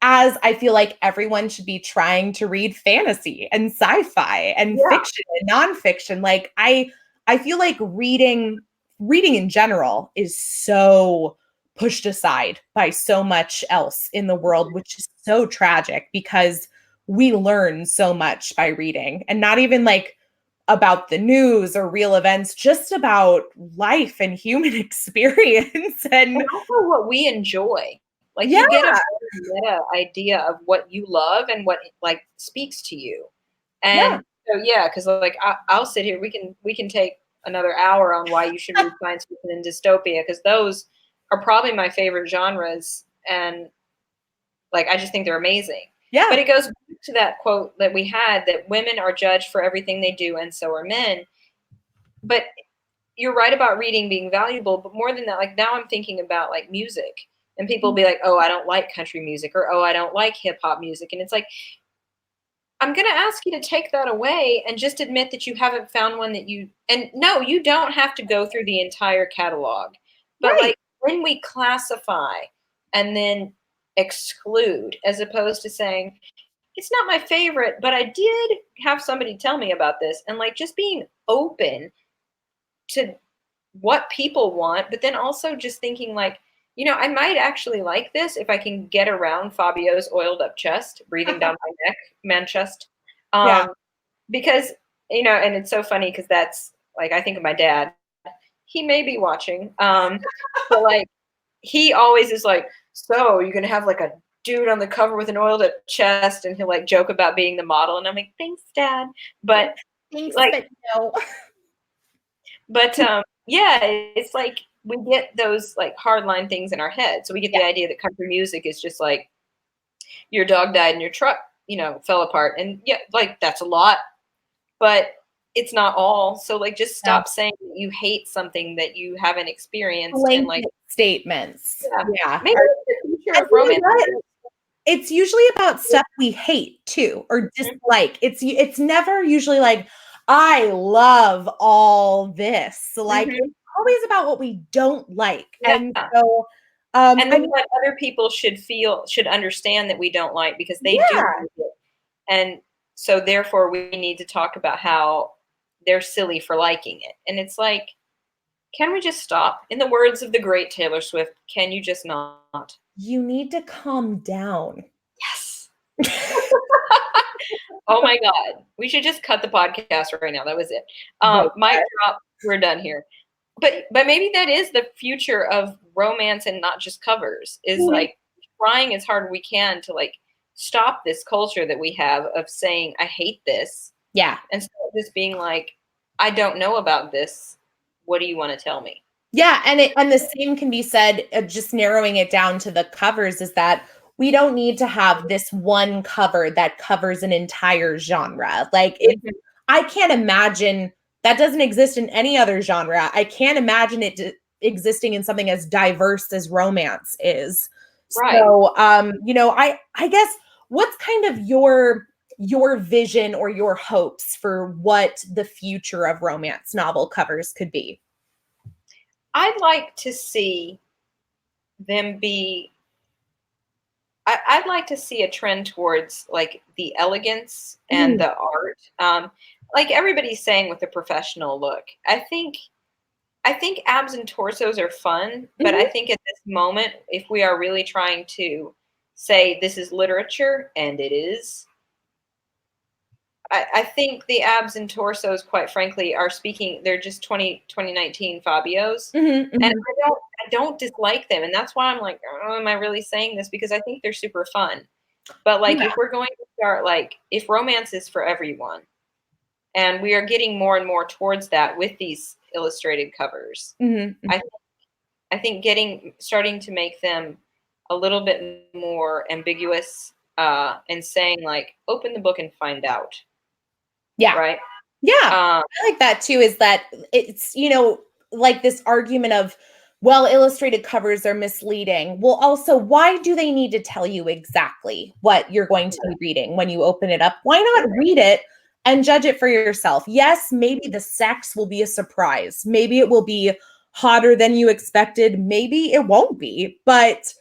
as I feel like everyone should be trying to read fantasy and sci-fi and fiction and nonfiction. Like I feel like reading in general is so pushed aside by so much else in the world, which is so tragic, because we learn so much by reading, and not even like about the news or real events, just about life and human experience and also what we enjoy. Like you get a meta idea of what you love and what like speaks to you. And so because like I'll sit here, we can take another hour on why you should read science fiction and dystopia, because those are probably my favorite genres, and like I just think they're amazing. Yeah. But it goes back to that quote that we had, that women are judged for everything they do, and so are men. But you're right about reading being valuable, but more than that, like now I'm thinking about like music, and people will be like, oh, I don't like country music, or oh, I don't like hip hop music. And it's like, I'm going to ask you to take that away and just admit that you haven't found one that you, and no, you don't have to go through the entire catalog. But like when we classify and then exclude, as opposed to saying, it's not my favorite, but I did have somebody tell me about this, and like just being open to what people want, but then also just thinking like, you know, I might actually like this if I can get around Fabio's oiled up chest, breathing down my neck, man chest. Because, you know, and it's so funny because that's like, I think of my dad, he may be watching. But like, he always is like, so you're going to have like a dude on the cover with an oiled up chest, and he'll like joke about being the model. And I'm like, thanks, Dad. But thanks, like, but no. But yeah, it's like we get those like hardline things in our head. So we get the idea that country music is just like your dog died and your truck, you know, fell apart. And yeah, like that's a lot, but it's not all. So like just stop saying that you hate something that you haven't experienced. And like statements. Yeah. Maybe the future of romance. It's usually about stuff we hate too, or dislike. It's never usually like, I love all this. Like it's always about what we don't like. And so and then what other people should understand that we don't like, because they do like it. And so therefore we need to talk about how they're silly for liking it. And it's like, can we just stop? In the words of the great Taylor Swift, can you just not? You need to calm down. Yes. Oh my God. We should just cut the podcast right now. That was it. Mic drop. We're done here. But maybe that is the future of romance, and not just covers, is like trying as hard as we can to like stop this culture that we have of saying, I hate this. Yeah. Instead of just being like, I don't know about this. What do you want to tell me? Yeah. And the same can be said, just narrowing it down to the covers, is that we don't need to have this one cover that covers an entire genre. Like I can't imagine that doesn't exist in any other genre. I can't imagine it existing in something as diverse as romance is. Right. So, you know, I guess what's kind of your vision or your hopes for what the future of romance novel covers could be? I'd like to see them be. I'd like to see a trend towards like the elegance and Mhm, the art. Like everybody's saying with the professional look. I think abs and torsos are fun, but I mhm. think at this moment, if we are really trying to say this is literature, and it is, I think the abs and torsos, quite frankly, are speaking. They're just 2019 Fabios, Mhm, and mhm. I don't dislike them, and that's why I'm like, oh, am I really saying this? Because I think they're super fun. But like, Yeah. if we're going to start, like, if romance is for everyone, and we are getting more and more towards that with these illustrated covers, Mhm, mhm. I I think starting to make them a little bit more ambiguous, and saying like, open the book and find out, Yeah. right? Yeah. Um, I like that too, is that it's, like this argument of, well, illustrated covers are misleading. Well, also, why do they need to tell you exactly what you're going to be reading when you open it up? Why not read it and judge it for yourself? Yes, maybe the sex will be a surprise. Maybe it will be hotter than you expected. Maybe it won't be, but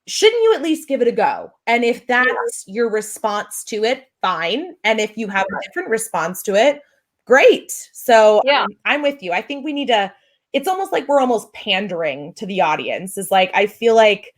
shouldn't you at least give it a go? And if yeah, that's your response to it, fine. And if you have a different response to it, great. So yeah. I'm with you. I think we need to, it's almost like we're almost pandering to the audience. Is like, I feel like,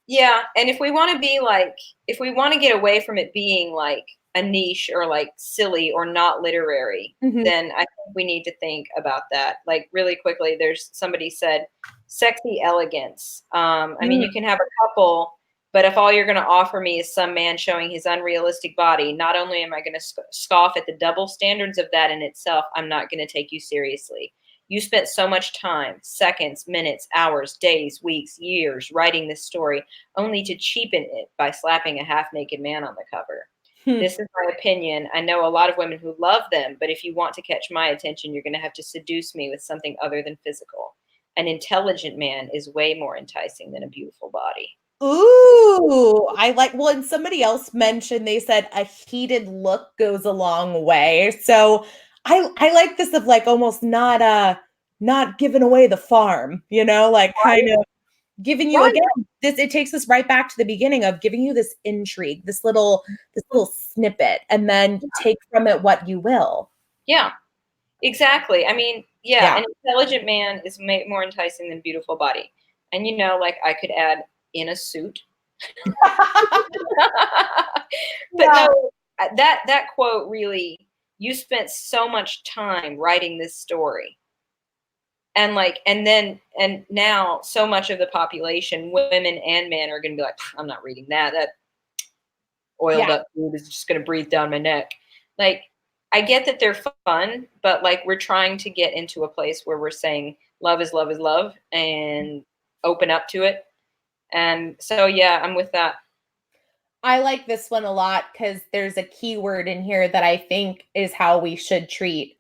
Yeah, and if we want to get away from it being like a niche or like silly or not literary, mhm, then I think we need to think about that. Like really quickly, there's somebody said sexy elegance. I mean, you mm, can have a couple, but if all you're going to offer me is some man showing his unrealistic body, not only am I going to scoff at the double standards of that in itself, I'm not going to take you seriously. You spent so much time, seconds, minutes, hours, days, weeks, years writing this story only to cheapen it by slapping a half naked man on the cover. hmm. This is my opinion. I know a lot of women who love them, but if you want to catch my attention, you're going to have to seduce me with something other than physical. An intelligent man is way more enticing than a beautiful body. Ooh, I like, well, and somebody else mentioned, they said a heated look goes a long way. So I like this of like almost not giving away the farm, like kind of giving you Right. again this, it takes us right back to the beginning of giving you this intrigue, this little snippet, and then take from it what you will. Yeah, exactly. I mean, yeah, Yeah. an intelligent man is more enticing than beautiful body. And like I could add in a suit. But Yeah. no, that quote really, you spent so much time writing this story, and and now so much of the population, women and men, are going to be like, I'm not reading that oiled Yeah. up food is just going to breathe down my neck. Like, I get that they're fun, but like, we're trying to get into a place where we're saying love is love is love, and open up to it. And so yeah, I'm with that. I like this one a lot because there's a keyword in here that I think is how we should treat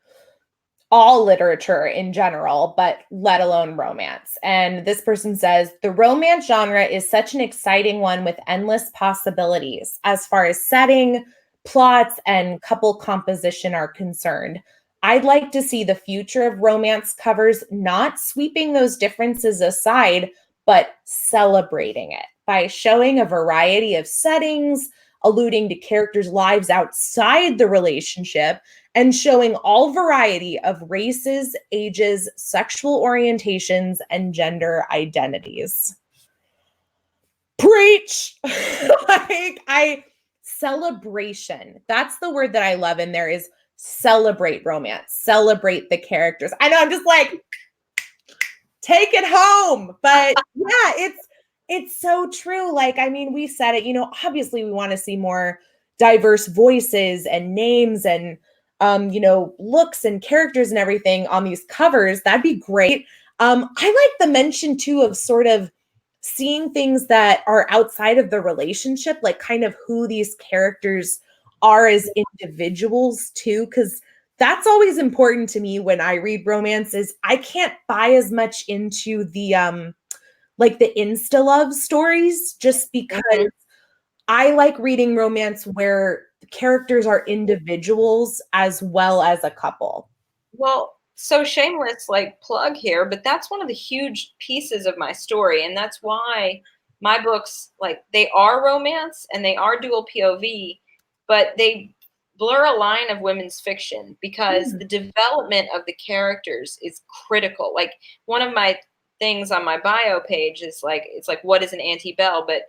all literature in general, but let alone romance. And this person says the romance genre is such an exciting one with endless possibilities as far as setting, plots, and couple composition are concerned. I'd like to see the future of romance covers not sweeping those differences aside, but celebrating it by showing a variety of settings, alluding to characters' lives outside the relationship, and showing all variety of races, ages, sexual orientations, and gender identities. Preach! Like, I celebration. That's the word that I love in there, is celebrate romance, celebrate the characters. I know, I'm just like, take it home. But yeah, it's so true. Like, I mean, we said it, obviously we want to see more diverse voices and names and looks and characters and everything on these covers. That'd be great. I like the mention too of sort of seeing things that are outside of the relationship, like kind of who these characters are as individuals too, because that's always important to me when I read romance. Is I can't buy as much into the like the insta love stories, just because Mhm. I like reading romance where the characters are individuals as well as a couple. Well, so shameless like plug here, but that's one of the huge pieces of my story, and that's why my books, like, they are romance and they are dual POV, but they blur a line of women's fiction because Mm. the development of the characters is critical. Like, one of my things on my bio page is like, it's like, what is an Auntie Belle? But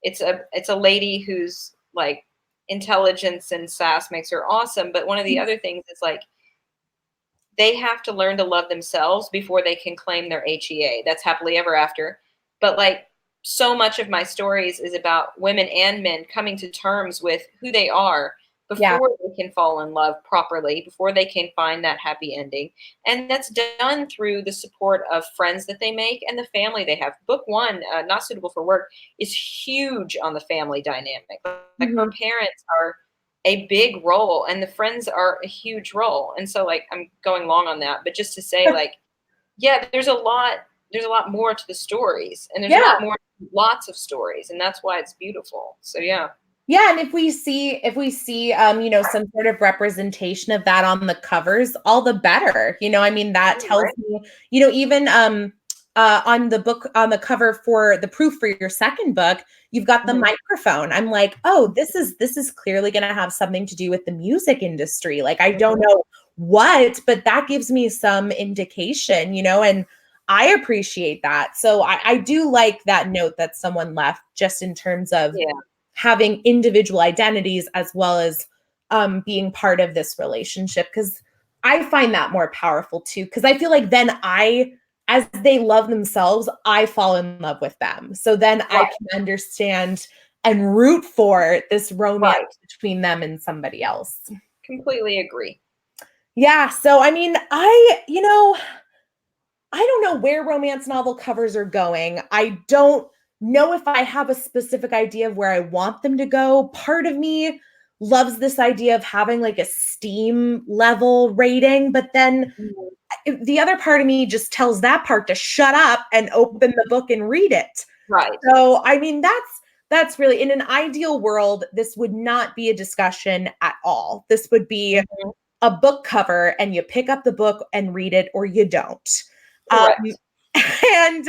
it's a lady who's like, intelligence and sass makes her awesome. But one of the other things is like, they have to learn to love themselves before they can claim their HEA. That's happily ever after. But like, so much of my stories is about women and men coming to terms with who they are Yeah. before they can fall in love properly, before they can find that happy ending. And that's done through the support of friends that they make and the family they have. Book one, Not Suitable for Work, is huge on the family dynamic. Like, her Mhm. parents are a big role and the friends are a huge role. And so, like, I'm going long on that, but just to say, like, yeah, there's a lot more to the stories, and there's a Yeah. lot more, lots of stories, and that's why it's beautiful. So yeah. Yeah, and if we see some sort of representation of that on the covers, all the better. I mean, that tells Right. me, even on the book, on the cover for the proof for your second book, you've got the Mhm. microphone. I'm like, oh, this is clearly going to have something to do with the music industry. Like, I don't Mhm. know what, but that gives me some indication, and I appreciate that. So I do like that note that someone left, just in terms of Yeah. having individual identities as well as being part of this relationship, because I find that more powerful too, because I feel like then as they love themselves, I fall in love with them, so then I Right. can understand and root for this romance Right. between them and somebody else. Completely agree. Yeah, so I mean, I don't know where romance novel covers are going. I don't know if I have a specific idea of where I want them to go. Part of me loves this idea of having like a Steam level rating, but then Mhm. the other part of me just tells that part to shut up and open the book and read it. Right. So, I mean, that's really, in an ideal world, this would not be a discussion at all. This would be Mhm. a book cover, and you pick up the book and read it, or you don't. Um, Correct. and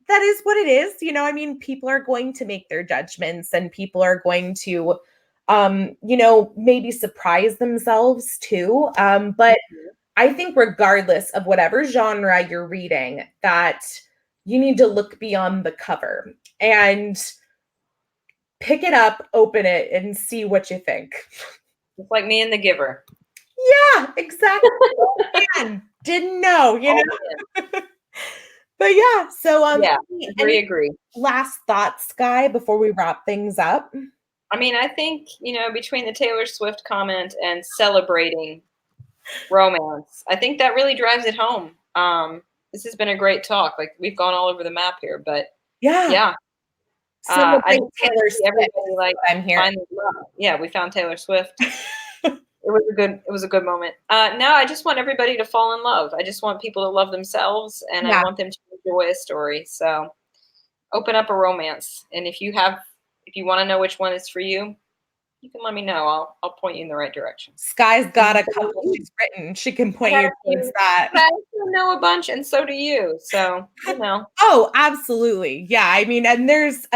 that is what it is. I mean, people are going to make their judgments, and people are going to maybe surprise themselves too. But Mhm. I think regardless of whatever genre you're reading, that you need to look beyond the cover and pick it up, open it, and see what you think. It's like me and The Giver. Yeah, exactly. Man, didn't know, All in. But yeah, so Yeah. any Agree. last thoughts, Sky, before we wrap things up? I mean, I think, between the Taylor Swift comment and celebrating romance, I think that really drives it home. This has been a great talk. Like, we've gone all over the map here, but Yeah. yeah, I Celebrate just want to Taylor see Swift everybody is like what I'm hearing. find the love. Yeah, we found Taylor Swift. It was a good moment. No, I just want everybody to fall in love. I just want people to love themselves, and I Yeah. want them to enjoy a story. So open up a romance, and if you want to know which one is for you, you can let me know. I'll point you in the right direction. Sky's got a couple she's written. She can I point got you a towards few. that. I also know a bunch, and so do you. So, Oh, absolutely. Yeah. I mean, and there's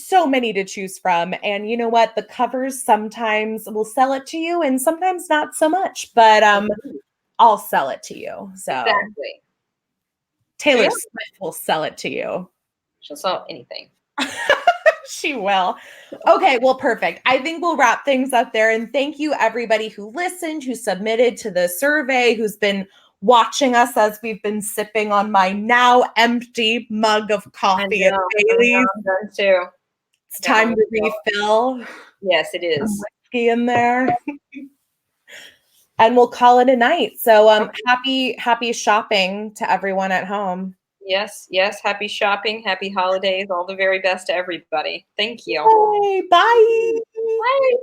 so many to choose from. And you know what? The covers sometimes will sell it to you and sometimes not so much, but I'll sell it to you. So exactly. So Taylor yeah, Swift will sell it to you. she'll sell anything. She will. Okay, well, perfect. I think we'll wrap things up there. And thank you, everybody who listened, who submitted to the survey, who's been watching us as we've been sipping on my now empty mug of I coffee at know. I know. Bailey's. I'm done too. It's Got my time to withdrawal. refill Yes, it some is. whiskey in there. And we'll call it a night. So Okay. happy shopping to everyone at home. Yes, yes. Happy shopping, happy holidays, all the very best to everybody. Thank you. Yay, bye. Bye.